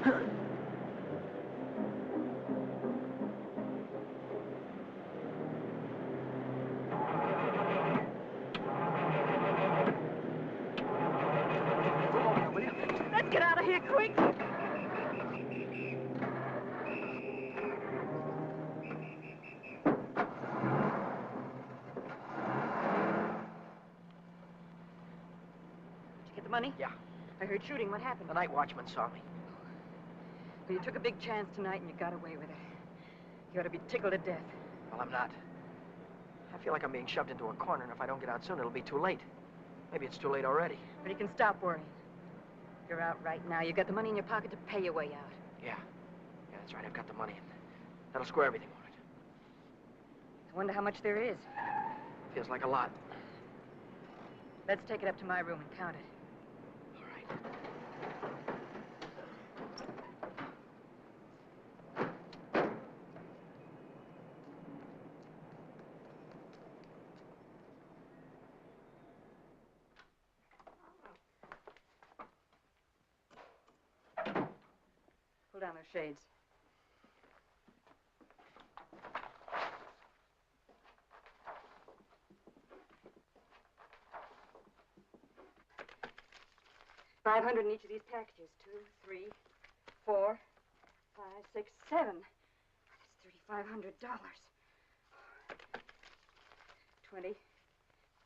Speaker 6: Let's get out of here quick.
Speaker 4: Money?
Speaker 1: Yeah.
Speaker 4: I heard shooting. What happened?
Speaker 1: The night watchman saw me.
Speaker 4: Well, you took a big chance tonight and you got away with it. You ought to be tickled to death.
Speaker 1: Well, I'm not. I feel like I'm being shoved into a corner, and if I don't get out soon, it'll be too late. Maybe it's too late already.
Speaker 4: But you can stop worrying. You're out right now. You got the money in your pocket to pay your way out.
Speaker 1: Yeah. Yeah, that's right. I've got the money. That'll square everything, all right.
Speaker 4: I wonder how much there is.
Speaker 1: Feels like a lot.
Speaker 4: Let's take it up to my room and count it. Pull down those shades. $500 in each of these packages. 2, 3, 4, 5, 6, 7. That's $3,500. 20,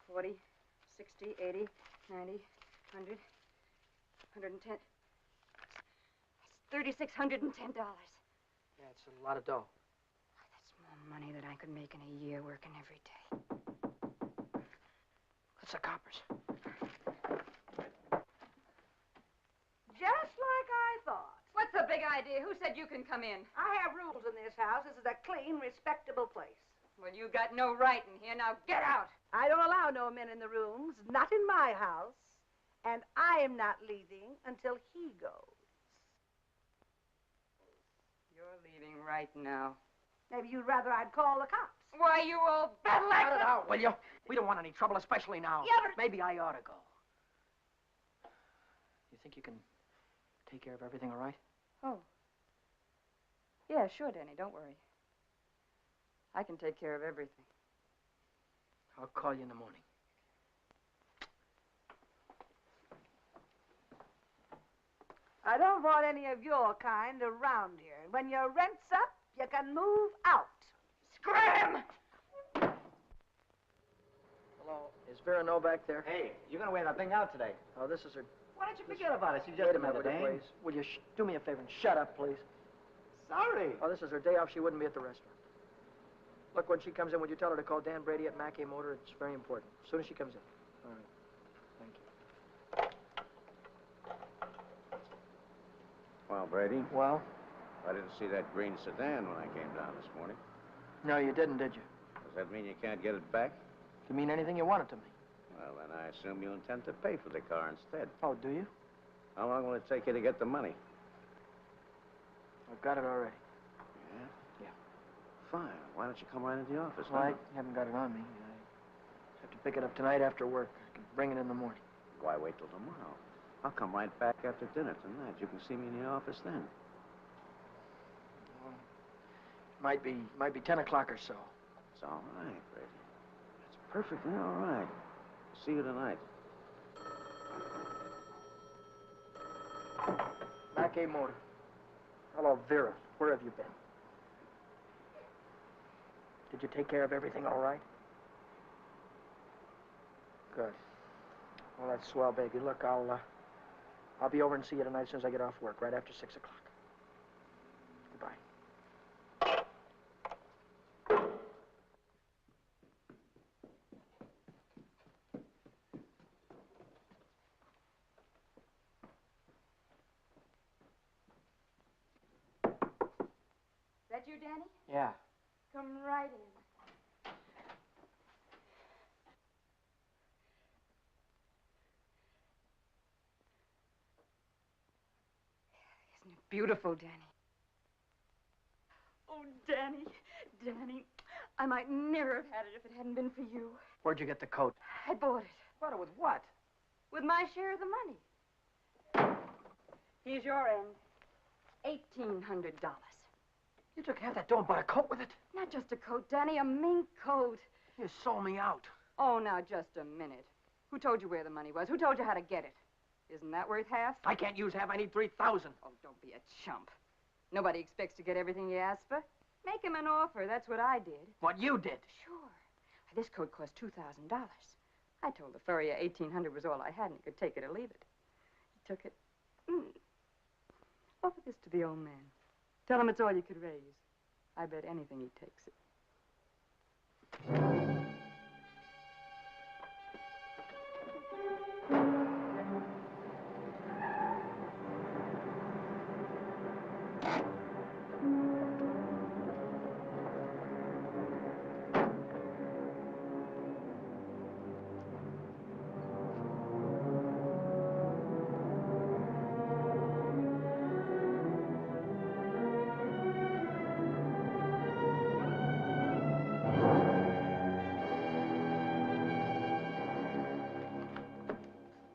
Speaker 4: 40, 60, 80, 90, 100, 110. $3,610.
Speaker 1: Yeah, it's a lot of dough.
Speaker 4: That's more money than I could make in a year working every day.
Speaker 1: That's the coppers.
Speaker 6: Just like I thought.
Speaker 4: What's the big idea? Who said you can come in?
Speaker 6: I have rules in this house. This is a clean, respectable place.
Speaker 4: Well, you got no right in here. Now get out.
Speaker 6: I don't allow no men in the rooms, not in my house. And I am not leaving until he goes.
Speaker 4: You're leaving right now.
Speaker 6: Maybe you'd rather I'd call the cops.
Speaker 4: Why, you old battle axe!
Speaker 1: Cut it out, will you? We don't want any trouble, especially now.
Speaker 6: Yeah, but...
Speaker 1: Maybe I ought to go. You think you can take care of everything all right?
Speaker 4: Oh. Yeah, sure, Danny. Don't worry. I can take care of everything.
Speaker 1: I'll call you in the morning.
Speaker 6: I don't want any of your kind around here. When your rent's up, you can move out.
Speaker 4: Scram!
Speaker 1: Hello, is Vera back there?
Speaker 8: Hey, you're gonna wear that thing out today.
Speaker 1: Oh, this is her...
Speaker 8: Why don't you forget about it? She's just
Speaker 1: Wait a
Speaker 8: another
Speaker 1: minute,
Speaker 8: dame.
Speaker 1: please. Will you do me a favor and shut up, please?
Speaker 8: Sorry.
Speaker 1: Oh, this is her day off. She wouldn't be at the restaurant. Look, when she comes in, would you tell her to call Dan Brady at Mackay Motor? It's very important. As soon as she comes in. All right. Thank you.
Speaker 11: Well, Brady,
Speaker 1: Well?
Speaker 11: I didn't see that green sedan when I came down this morning.
Speaker 1: No, you didn't, did you?
Speaker 11: Does that mean you can't get it back?
Speaker 1: To mean anything you want it to mean.
Speaker 11: Well, then I assume you intend to pay for the car instead.
Speaker 1: Oh, do you?
Speaker 11: How long will it take you to get the money?
Speaker 1: I've got it already.
Speaker 11: Yeah?
Speaker 1: Yeah.
Speaker 11: Fine. Why don't you come right into the office?
Speaker 1: Well,
Speaker 11: now?
Speaker 1: I haven't got it on me. I have to pick it up tonight after work. I can bring it in the morning.
Speaker 11: Why wait till tomorrow? I'll come right back after dinner tonight. You can see me in the office then.
Speaker 1: Well, might be 10 o'clock or so.
Speaker 11: It's all right, Brady. It's perfectly all right. See you tonight.
Speaker 1: Mackay Motor. Hello, Vera. Where have you been? Did you take care of everything all right? Good. Well, that's swell, baby. Look, I'll be over and see you tonight as soon as I get off work, right after 6 o'clock. Goodbye.
Speaker 4: Is that you, Danny?
Speaker 1: Yeah.
Speaker 4: Come right in. Isn't it beautiful, Danny? Oh, Danny, Danny, I might never have had it if it hadn't been for you.
Speaker 1: Where'd you get the coat?
Speaker 4: I bought it.
Speaker 1: Bought it with what?
Speaker 4: With my share of the money. Here's your end. $1,800.
Speaker 9: You took half that dough and bought a coat with it?
Speaker 4: Not just a coat, Danny, a mink coat.
Speaker 9: You sold me out.
Speaker 4: Oh, now, just a minute. Who told you where the money was? Who told you how to get it? Isn't that worth half?
Speaker 9: I can't use half. I need 3,000.
Speaker 4: Oh, don't be a chump. Nobody expects to get everything you ask for. Make him an offer. That's what I did.
Speaker 9: What you did?
Speaker 4: Sure. This coat cost $2,000. I told the furrier $1,800 was all I had, and he could take it or leave it. He took it. Offer this to the old man. Tell him it's all you could raise. I bet anything he takes it.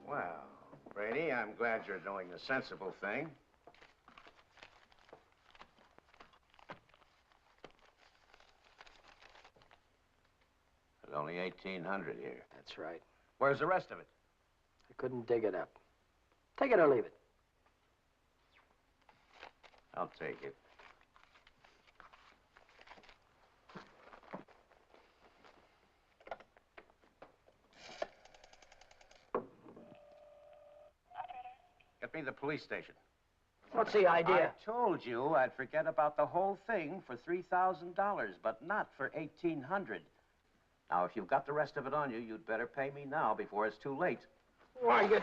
Speaker 8: Well, Brady, I'm glad you're doing the sensible thing. There's only $1,800 here.
Speaker 9: That's right.
Speaker 8: Where's the rest of it?
Speaker 9: I couldn't dig it up. Take it or leave it.
Speaker 8: I'll take it. Get me the police station.
Speaker 9: What's the idea?
Speaker 8: I told you I'd forget about the whole thing for $3,000, but not for $1,800. Now, if you've got the rest of it on you, you'd better pay me now before it's too late.
Speaker 9: Why, you...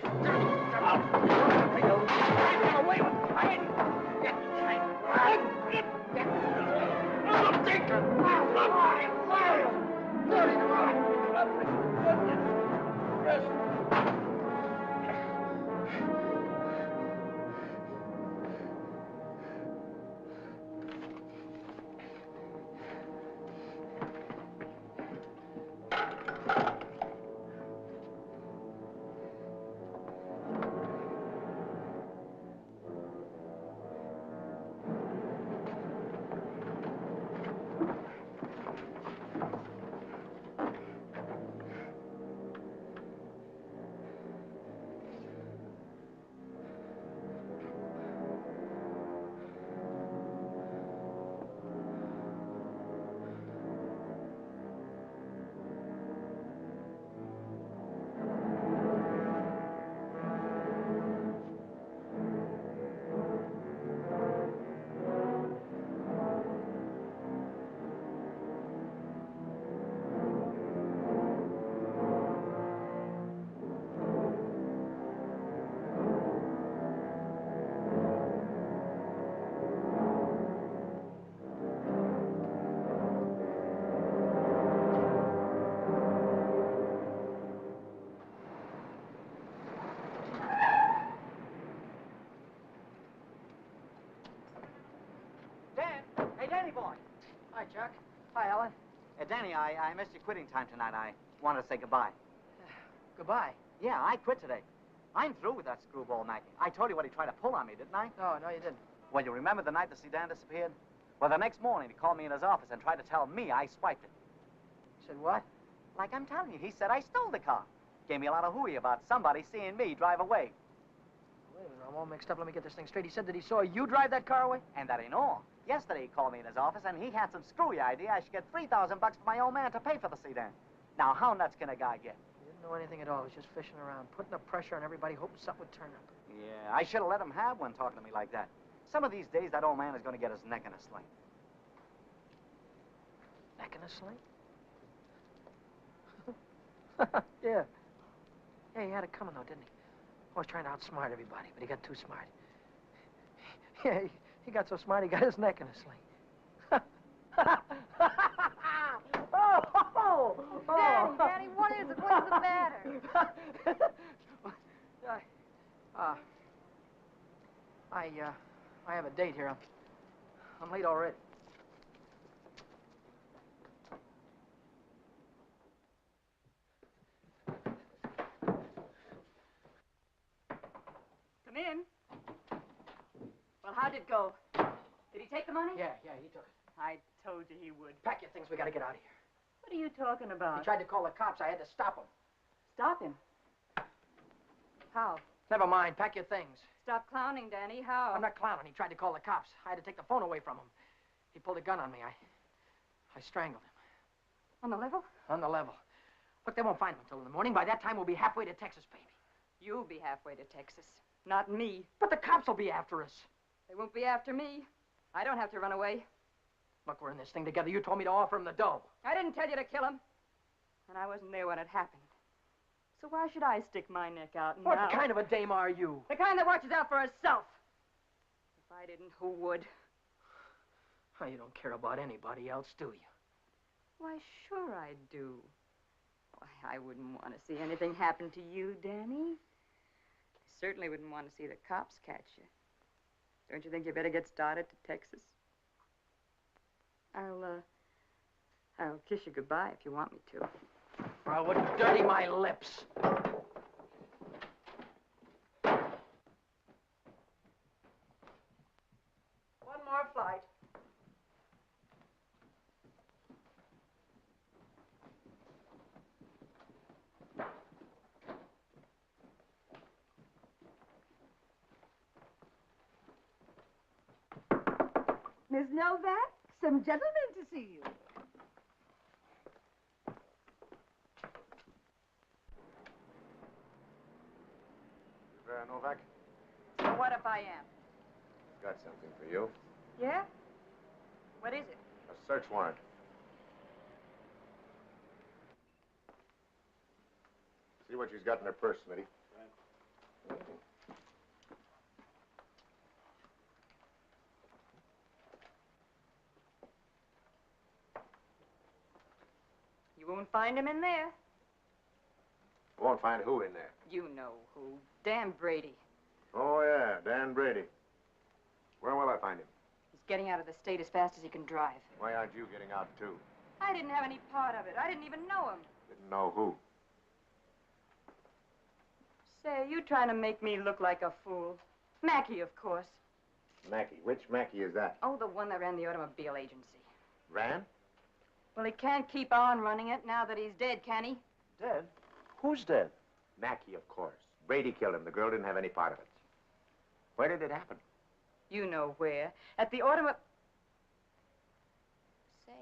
Speaker 9: Hi, Chuck. Hi, Ellen.
Speaker 2: Danny, I missed your quitting time tonight. I wanted to say goodbye.
Speaker 9: Goodbye.
Speaker 2: Yeah, I quit today. I'm through with that screwball Mackie. I told you what he tried to pull on me, didn't I?
Speaker 9: No, you didn't.
Speaker 2: Well, you remember the night the sedan disappeared? Well, the next morning, he called me in his office and tried to tell me I swiped it.
Speaker 9: Said what?
Speaker 2: Like I'm telling you, he said I stole the car. Gave me a lot of hooey about somebody seeing me drive away.
Speaker 9: Wait a minute, I'm all mixed up. Let me get this thing straight. He said that he saw you drive that car away?
Speaker 2: And that ain't all. Yesterday, he called me in his office, and he had some screwy idea I should get $3,000 for my old man to pay for the sedan. Now, how nuts can a guy get?
Speaker 9: He didn't know anything at all. He was just fishing around, putting the pressure on everybody, hoping something would turn up.
Speaker 2: Yeah, I should have let him have one talking to me like that. Some of these days, that old man is going to get his neck in a sling.
Speaker 9: Neck in a sling? Yeah. Yeah, he had it coming, though, didn't he? Always trying to outsmart everybody, but he got too smart. Yeah, he got so smart, he got his neck in a sling.
Speaker 13: Daddy, what is it? What's the matter?
Speaker 9: I have a date here. I'm late already.
Speaker 4: Come in. Well, how'd it go? Did he take the money?
Speaker 9: Yeah, he took it.
Speaker 4: I told you he would.
Speaker 9: Pack your things, we gotta get out of here.
Speaker 4: What are you talking about?
Speaker 9: He tried to call the cops. I had to stop him.
Speaker 4: Stop him. How?
Speaker 9: Never mind, pack your things.
Speaker 4: Stop clowning, Danny. How?
Speaker 9: I'm not clowning. He tried to call the cops. I had to take the phone away from him. He pulled a gun on me. I strangled him.
Speaker 4: On the level?
Speaker 9: On the level. Look, they won't find him until in the morning. By that time, we'll be halfway to Texas, baby.
Speaker 4: You'll be halfway to Texas. Not me.
Speaker 9: But the cops will be after us.
Speaker 4: They won't be after me. I don't have to run away.
Speaker 9: Look, we're in this thing together. You told me to offer him the dough.
Speaker 4: I didn't tell you to kill him. And I wasn't there when it happened. So why should I stick my neck out now?
Speaker 9: What kind of a dame are you?
Speaker 4: The kind that watches out for herself. If I didn't, who would?
Speaker 9: Oh, you don't care about anybody else, do you?
Speaker 4: Why, sure I do. Why, I wouldn't want to see anything happen to you, Danny. I certainly wouldn't want to see the cops catch you. Don't you think you better get started to Texas? I'll kiss you goodbye if you want me to.
Speaker 9: Or I wouldn't dirty my lips.
Speaker 1: One more flight.
Speaker 6: Miss Novak, some gentlemen to see you.
Speaker 11: Vera Novak,
Speaker 4: So what if I am?
Speaker 11: got something for you.
Speaker 4: Yeah? What is it?
Speaker 11: A search warrant. See what she's got in her purse, Smitty.
Speaker 4: You won't find him in there.
Speaker 11: Won't find who in there.
Speaker 4: You know who. Dan Brady.
Speaker 11: Oh, yeah, Dan Brady. Where will I find him?
Speaker 4: He's getting out of the state as fast as he can drive.
Speaker 11: Why aren't you getting out, too?
Speaker 4: I didn't have any part of it. I didn't even know him.
Speaker 11: Didn't know who.
Speaker 4: Say, are you trying to make me look like a fool? Mackey, of course.
Speaker 11: Mackey. Which Mackey is that?
Speaker 4: Oh, the one that ran the automobile agency.
Speaker 11: Ran?
Speaker 4: Well, he can't keep on running it now that he's dead, can he?
Speaker 11: Dead? Who's dead? Mackey, of course. Brady killed him. The girl didn't have any part of it. Where did it happen?
Speaker 4: You know where. At the automobile... Say,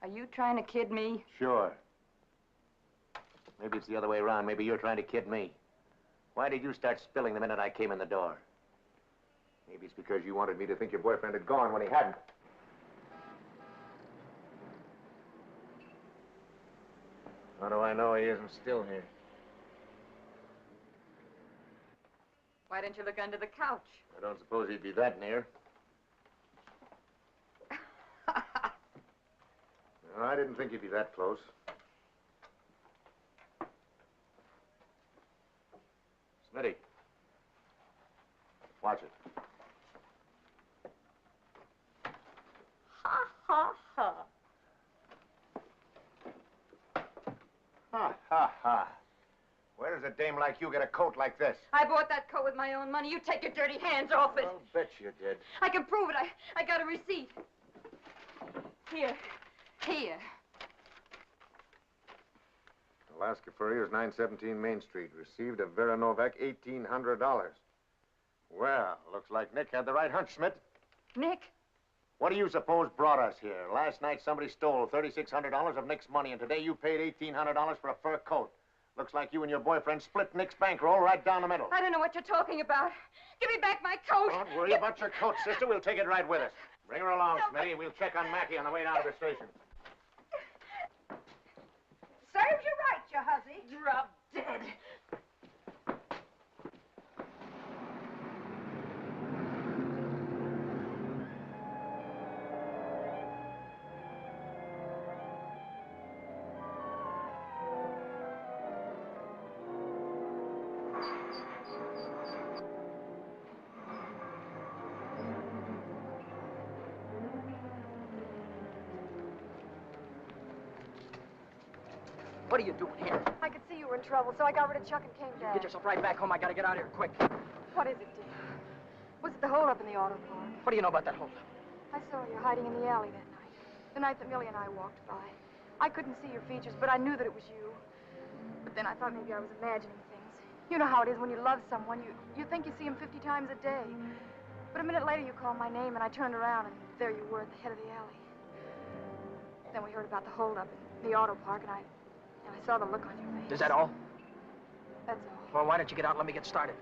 Speaker 4: are you trying to kid me?
Speaker 11: Sure. Maybe it's the other way around. Maybe you're trying to kid me. Why did you start spilling the minute I came in the door? Maybe it's because you wanted me to think your boyfriend had gone when he hadn't. How do I know he isn't still here?
Speaker 4: Why don't you look under the couch?
Speaker 11: I don't suppose he'd be that near. No, I didn't think he'd be that close. Smitty. Watch it.
Speaker 6: Ha, ha, ha.
Speaker 11: Ha, ha, ha. Where does a dame like you get a coat like this?
Speaker 4: I bought that coat with my own money. You take your dirty hands off it.
Speaker 11: I'll bet you did.
Speaker 4: I can prove it. I got a receipt. Here. Here.
Speaker 11: Alaska Furrier's 917 Main Street. Received of Vera Novak $1,800. Well, looks like Nick had the right hunch, Schmidt.
Speaker 4: Nick?
Speaker 11: What do you suppose brought us here? Last night somebody stole $3,600 of Nick's money, and today you paid $1,800 for a fur coat. Looks like you and your boyfriend split Nick's bankroll right down the middle.
Speaker 4: I don't know what you're talking about. Give me back my coat.
Speaker 11: Don't worry about your coat, sister. We'll take it right with us. Bring her along, Smitty, and we'll check on Mackey on the way down to the station.
Speaker 6: Serves you right, you hussy.
Speaker 4: Drop dead.
Speaker 9: What are you doing here?
Speaker 13: I could see you were in trouble, so I got rid of Chuck and came down.
Speaker 9: Get yourself right back home. I gotta get out of here quick.
Speaker 13: What is it, dear? Was it the holdup in the auto park?
Speaker 9: What do you know about that holdup?
Speaker 13: I saw you hiding in the alley that night. The night that Millie and I walked by. I couldn't see your features, but I knew that it was you. But then I thought maybe I was imagining things. You know how it is when you love someone. You think you see him 50 times a day. But a minute later you called my name and I turned around and there you were at the head of the alley. Then we heard about the holdup in the auto park and I saw the look on your face.
Speaker 9: Is that all?
Speaker 13: That's all.
Speaker 9: Well, why don't you get out and let me get started?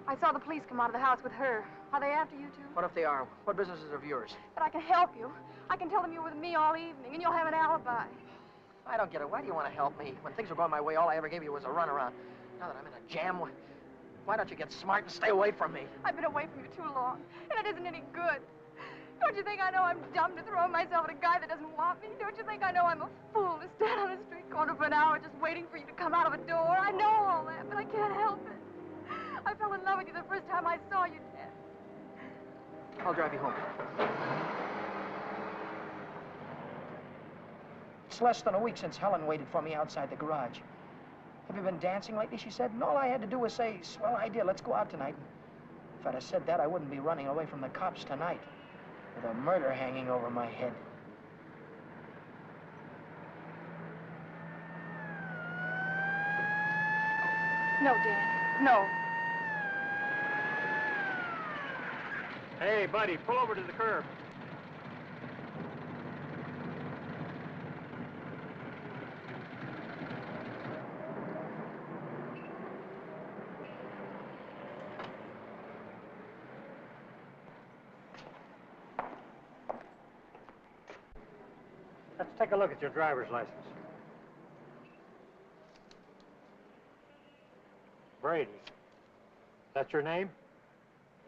Speaker 13: I saw the police come out of the house with her. Are they after you two?
Speaker 9: What if they are? What business is of yours?
Speaker 13: But I can help you. I can tell them you're with me all evening and you'll have an alibi.
Speaker 9: I don't get it. Why do you want to help me? When things were going my way, all I ever gave you was a runaround. Now that I'm in a jam, why don't you get smart and stay away from me?
Speaker 13: I've been away from you too long, and it isn't any good. Don't you think I know I'm dumb to throw myself at a guy that doesn't want me? Don't you think I know I'm a fool to stand on a street corner for an hour just waiting for you to come out of a door? I know all that, but I can't help it. I fell in love with you the first time I saw you, Dad.
Speaker 9: I'll drive you home. It's less than a week since Helen waited for me outside the garage. Have you been dancing lately, she said, and all I had to do was say, swell idea, let's go out tonight. If I'd have said that, I wouldn't be running away from the cops tonight, with a murder hanging over my head.
Speaker 13: No, Dan, no.
Speaker 15: Hey, buddy, pull over to the curb. Let's take a look at your driver's license. Brady. That's your name?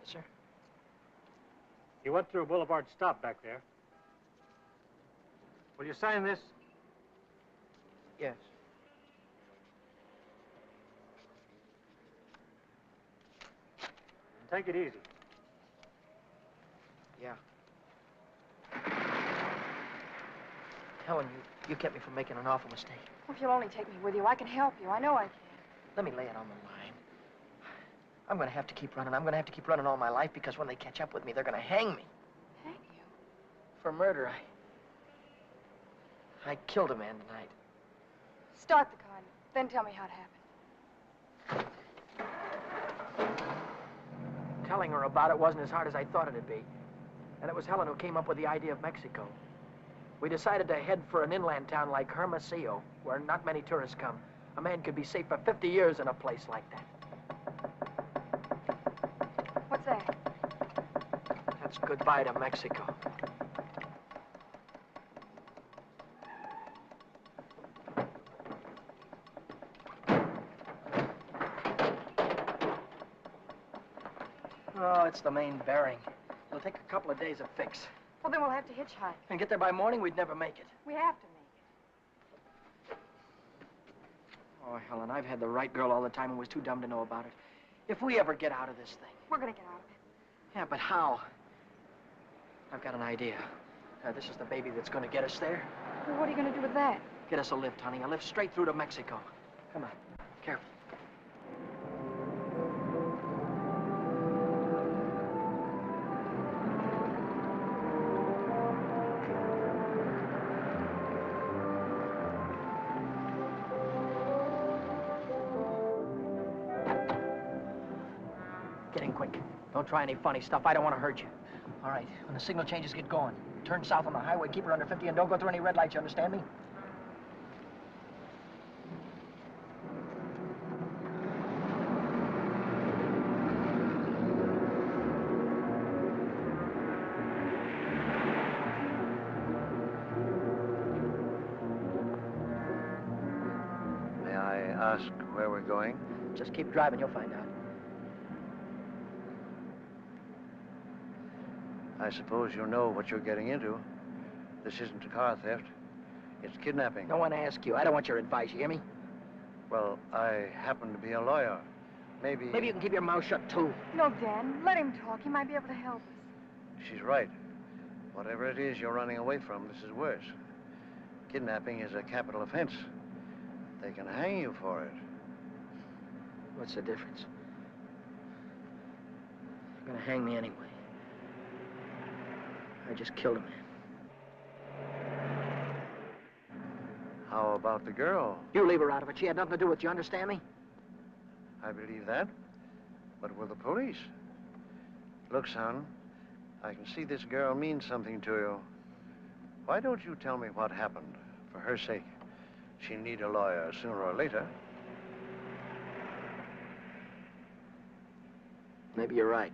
Speaker 9: Yes, sir.
Speaker 15: You went through Boulevard Stop back there. Will you sign this?
Speaker 9: Yes.
Speaker 15: And take it easy.
Speaker 9: Yeah. Helen, you kept me from making an awful mistake.
Speaker 13: If you'll only take me with you, I can help you. I know I can.
Speaker 9: Let me lay it on the line. I'm going to have to keep running. I'm going to have to keep running all my life because when they catch up with me, they're going to hang me.
Speaker 13: Hang you?
Speaker 9: For murder. I killed a man tonight.
Speaker 13: Start the car, then tell me how it happened.
Speaker 9: Telling her about it wasn't as hard as I thought it'd be. And it was Helen who came up with the idea of Mexico. We decided to head for an inland town like Hermosillo, where not many tourists come. A man could be safe for 50 years in a place like that.
Speaker 13: What's that?
Speaker 9: That's goodbye to Mexico. Oh, it's the main bearing. It'll take a couple of days to fix.
Speaker 13: Well, then we'll have to hitchhike.
Speaker 9: And get there by morning, we'd never make it.
Speaker 13: We have to make it.
Speaker 9: Oh, Helen, I've had the right girl all the time and was too dumb to know about it. If we ever get out of this thing...
Speaker 13: We're gonna get out of it.
Speaker 9: Yeah, but how? I've got an idea. This is the baby that's gonna get us there.
Speaker 13: Well, what are you gonna do with that?
Speaker 9: Get us a lift, honey. A lift straight through to Mexico. Come on. Careful. Get in quick. Don't try any funny stuff. I don't want to hurt you. All right. When the signal changes, get going. Turn south on the highway, keep her under 50, and don't go through any red lights, you understand me?
Speaker 16: May I ask where we're going?
Speaker 9: Just keep driving, you'll find out.
Speaker 16: I suppose you know what you're getting into. This isn't a car theft. It's kidnapping.
Speaker 9: No one asked you. I don't want your advice, you hear me?
Speaker 16: Well, I happen to be a lawyer. Maybe...
Speaker 9: Maybe you can keep your mouth shut, too.
Speaker 13: No, Dan. Let him talk. He might be able to help us.
Speaker 16: She's right. Whatever it is you're running away from, this is worse. Kidnapping is a capital offense. They can hang you for it.
Speaker 9: What's the difference? They're gonna hang me anyway. I just killed a man.
Speaker 16: How about the girl?
Speaker 9: You leave her out of it. She had nothing to do with it. You understand me?
Speaker 16: I believe that. But with the police? Look, son, I can see this girl means something to you. Why don't you tell me what happened? For her sake. She'll need a lawyer sooner or later.
Speaker 9: Maybe you're right.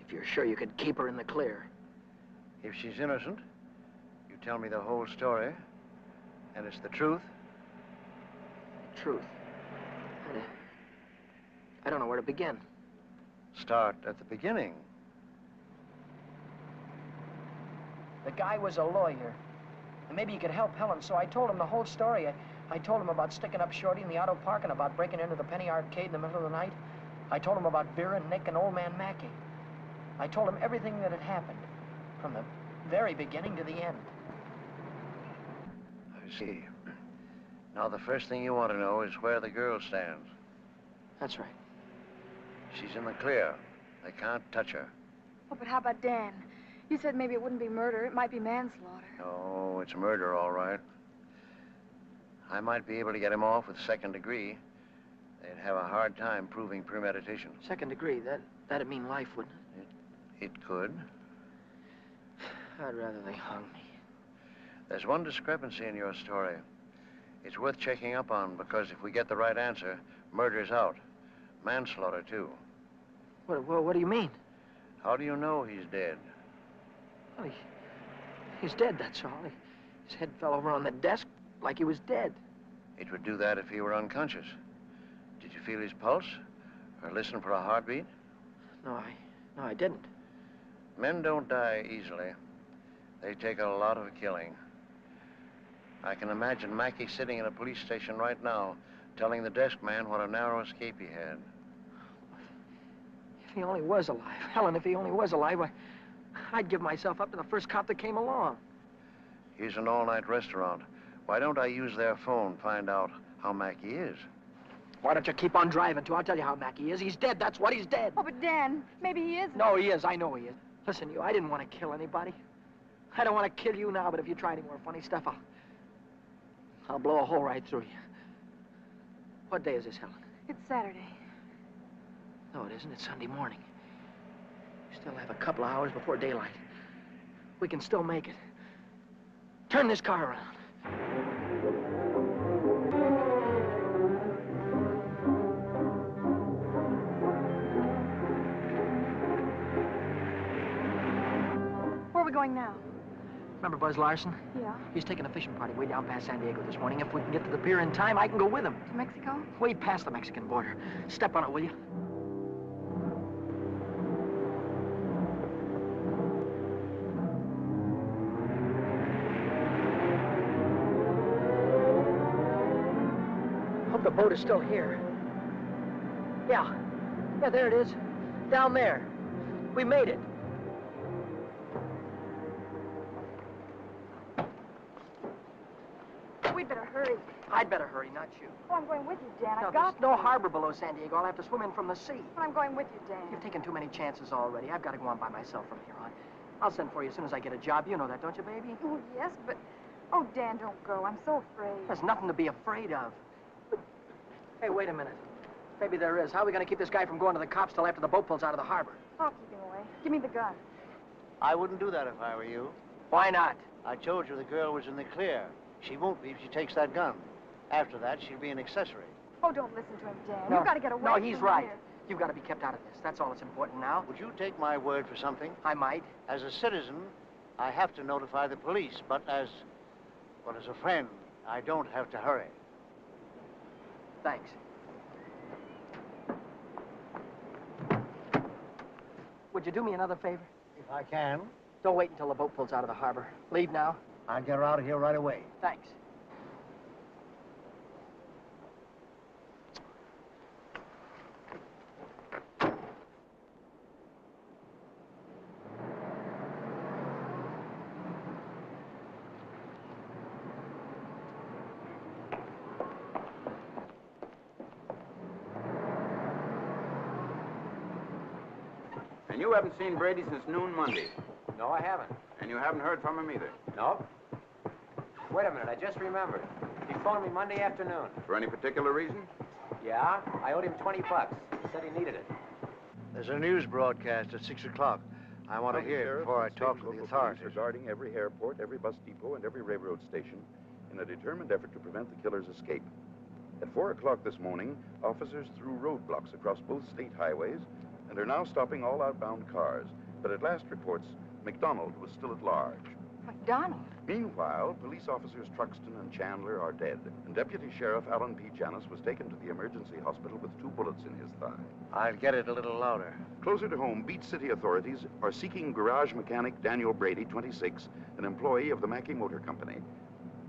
Speaker 9: If you're sure you could keep her in the clear.
Speaker 16: If she's innocent, you tell me the whole story, and it's the truth.
Speaker 9: Truth. I don't know where to begin.
Speaker 16: Start at the beginning.
Speaker 9: The guy was a lawyer. And maybe he could help Helen, so I told him the whole story. I told him about sticking up Shorty in the auto park and about breaking into the Penny Arcade in the middle of the night. I told him about Vera, Nick, and old man Mackey. I told him everything that had happened, from the very beginning to the end.
Speaker 16: I see. Now, the first thing you want to know is where the girl stands.
Speaker 9: That's right.
Speaker 16: She's in the clear. They can't touch her.
Speaker 13: Oh, but how about Dan? You said maybe it wouldn't be murder. It might be manslaughter.
Speaker 16: Oh, it's murder, all right. I might be able to get him off with second degree. They'd have a hard time proving premeditation.
Speaker 9: Second degree, that'd mean life, wouldn't it?
Speaker 16: It could.
Speaker 9: I'd rather they hung me.
Speaker 16: There's one discrepancy in your story. It's worth checking up on, because if we get the right answer, murder's out. Manslaughter, too.
Speaker 9: What do you mean?
Speaker 16: How do you know he's dead?
Speaker 9: Well, he's dead, that's all. His head fell over on the desk like he was dead.
Speaker 16: It would do that if he were unconscious. Did you feel his pulse? Or listen for a heartbeat?
Speaker 9: No, I didn't.
Speaker 16: Men don't die easily. They take a lot of killing. I can imagine Mackey sitting in a police station right now, telling the desk man what a narrow escape he had.
Speaker 9: If he only was alive. Helen, if he only was alive, I'd give myself up to the first cop that came along.
Speaker 16: Here's an all-night restaurant. Why don't I use their phone, find out how Mackey is?
Speaker 9: Why don't you keep on driving, too? I'll tell you how Mackey is. He's dead, that's what, he's dead.
Speaker 13: Oh, but Dan, maybe he isn't.
Speaker 9: No, he is. I know he is. Listen, I didn't want to kill anybody. I don't want to kill you now, but if you try any more funny stuff, I'll blow a hole right through you. What day is this, Helen?
Speaker 13: It's Saturday.
Speaker 9: No, it isn't. It's Sunday morning. We still have a couple of hours before daylight. We can still make it. Turn this car around.
Speaker 13: Where are we going now?
Speaker 9: Remember Buzz Larson?
Speaker 13: Yeah.
Speaker 9: He's taking a fishing party way down past San Diego this morning. If we can get to the pier in time, I can go with him.
Speaker 13: To Mexico?
Speaker 9: Way past the Mexican border. Step on it, will you? Hope the boat is still here. Yeah, there it is. Down there. We made it.
Speaker 13: We'd better hurry.
Speaker 9: I'd better hurry, not you.
Speaker 13: Oh, I'm going with you, Dan.
Speaker 9: No,
Speaker 13: I've got
Speaker 9: there's no harbor below San Diego. I'll have to swim in from the sea.
Speaker 13: But I'm going with you, Dan.
Speaker 9: You've taken too many chances already. I've got to go on by myself from here on. I'll send for you as soon as I get a job. You know that, don't you, baby?
Speaker 13: Oh, yes, but... Oh, Dan, don't go. I'm so afraid.
Speaker 9: There's nothing to be afraid of. But... Hey, wait a minute. Maybe there is. How are we going to keep this guy from going to the cops till after the boat pulls out of the harbor?
Speaker 13: I'll keep him away. Give me the gun.
Speaker 16: I wouldn't do that if I were you.
Speaker 9: Why not?
Speaker 16: I told you the girl was in the clear. She won't be if she takes that gun. After that, she'll be an accessory.
Speaker 13: Oh, don't listen to him, Dan.
Speaker 9: No,
Speaker 13: You've got to get away
Speaker 9: No,
Speaker 13: from
Speaker 9: he's right.
Speaker 13: here.
Speaker 9: You've got to be kept out of this. That's all that's important now.
Speaker 16: Would you take my word for something?
Speaker 9: I might.
Speaker 16: As a citizen, I have to notify the police, but as a friend, I don't have to hurry.
Speaker 9: Thanks. Would you do me another favor?
Speaker 16: If I can.
Speaker 9: Don't wait until the boat pulls out of the harbor. Leave now.
Speaker 16: I'll get her out of here right away.
Speaker 9: Thanks.
Speaker 17: And you haven't seen Brady since noon Monday.
Speaker 3: No, I haven't.
Speaker 17: And you haven't heard from him either.
Speaker 3: Nope. Wait a minute, I just remembered. He phoned me Monday afternoon.
Speaker 17: For any particular reason?
Speaker 3: Yeah, I owed him $20. He said he needed it.
Speaker 16: There's a news broadcast at 6 o'clock. I want to hear it before I talk to the authorities.
Speaker 18: Regarding every airport, every bus depot, and every railroad station in a determined effort to prevent the killer's escape. At 4 o'clock this morning, officers threw roadblocks across both state highways and are now stopping all outbound cars. But at last reports, McDonald was still at large.
Speaker 13: McDonald?
Speaker 18: Meanwhile, police officers Truxton and Chandler are dead, and Deputy Sheriff Alan P. Janis was taken to the emergency hospital with 2 bullets in his thigh.
Speaker 16: I'll get it a little louder.
Speaker 18: Closer to home, Beach City authorities are seeking garage mechanic Daniel Brady, 26, an employee of the Mackey Motor Company.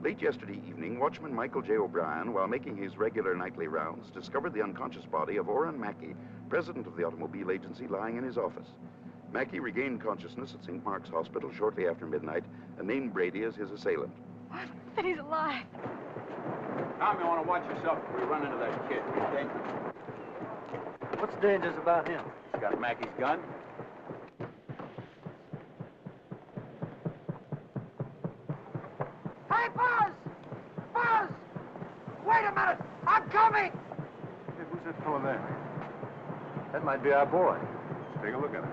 Speaker 18: Late yesterday evening, watchman Michael J. O'Brien, while making his regular nightly rounds, discovered the unconscious body of Orrin Mackey, president of the automobile agency, lying in his office. Mackey regained consciousness at St. Mark's Hospital shortly after midnight and named Brady as his assailant.
Speaker 13: What? That he's alive.
Speaker 17: Tom, you want to watch yourself if we run into that kid. He's dangerous.
Speaker 15: What's dangerous about him?
Speaker 17: He's got Mackey's gun.
Speaker 1: Hey, Buzz! Buzz! Wait a minute! I'm coming!
Speaker 17: Hey, who's that fellow there?
Speaker 15: That might be our boy.
Speaker 17: Let's take a look at him.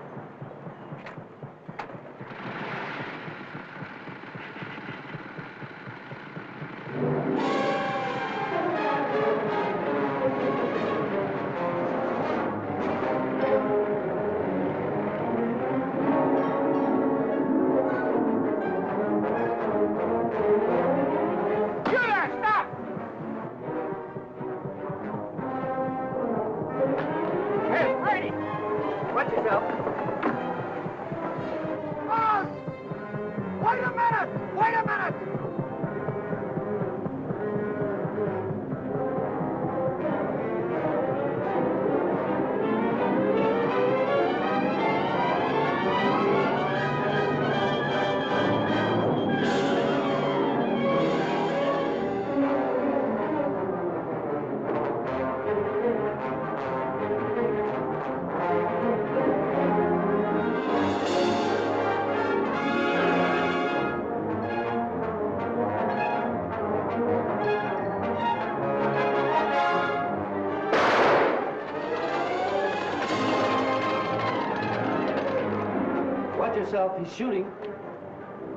Speaker 15: He's shooting.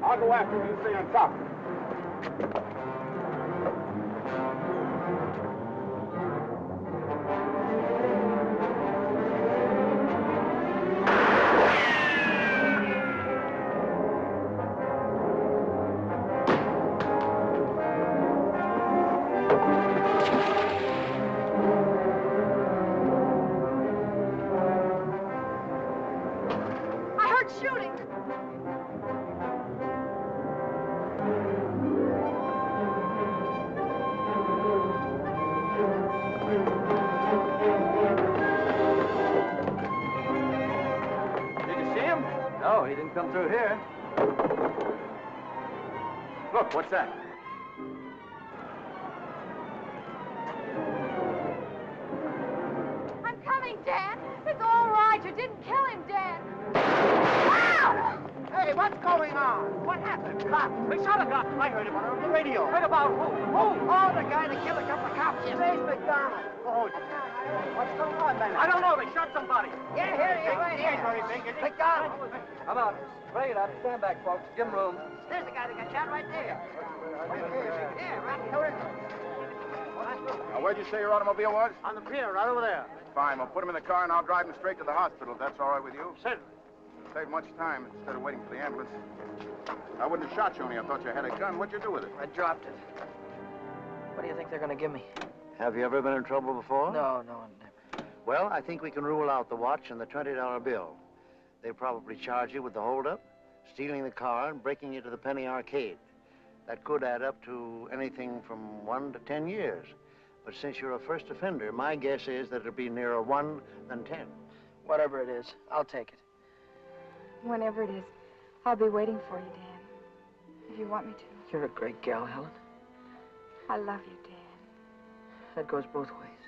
Speaker 17: I'll go after him. You stay on top.
Speaker 15: Come through here.
Speaker 17: Look, what's that?
Speaker 13: I'm coming, Dan. It's all right. You didn't kill him, Dan. Ow!
Speaker 1: Hey, what's going on? What happened? Cops. We shot a cop. I heard about it on the radio. Heard about who? Who? Oh, the guy that killed a couple of cops. His name's McDonald. Oh, what's going on, man? I don't know. They shot somebody. Yeah, here he is, right here. McDonald.
Speaker 15: Come out. Bring it up. Stand back, folks. Give him room.
Speaker 1: There's the guy that got shot right there. Yeah, right here.
Speaker 11: Now, where'd you say your automobile was?
Speaker 1: On the pier, right over there.
Speaker 11: Fine, we'll put him in the car and I'll drive him straight to the hospital, if that's all right with you.
Speaker 1: Certainly.
Speaker 11: Save much time instead of waiting for the ambulance. I wouldn't have shot you, only I thought you had a gun. What'd you do with it?
Speaker 1: I dropped it. What do you think they're going to give me?
Speaker 16: Have you ever been in trouble before?
Speaker 1: No, never.
Speaker 16: Well, I think we can rule out the watch and the $20 bill. They probably charge you with the holdup, stealing the car, and breaking you to the penny arcade. That could add up to anything from 1 to 10 years. But since you're a first offender, my guess is that it'll be nearer 1 than 10.
Speaker 1: Whatever it is, I'll take it.
Speaker 13: Whenever it is, I'll be waiting for you, Dan. If you want me to.
Speaker 1: You're a great gal, Helen.
Speaker 13: I love you, Dan.
Speaker 1: That goes both ways.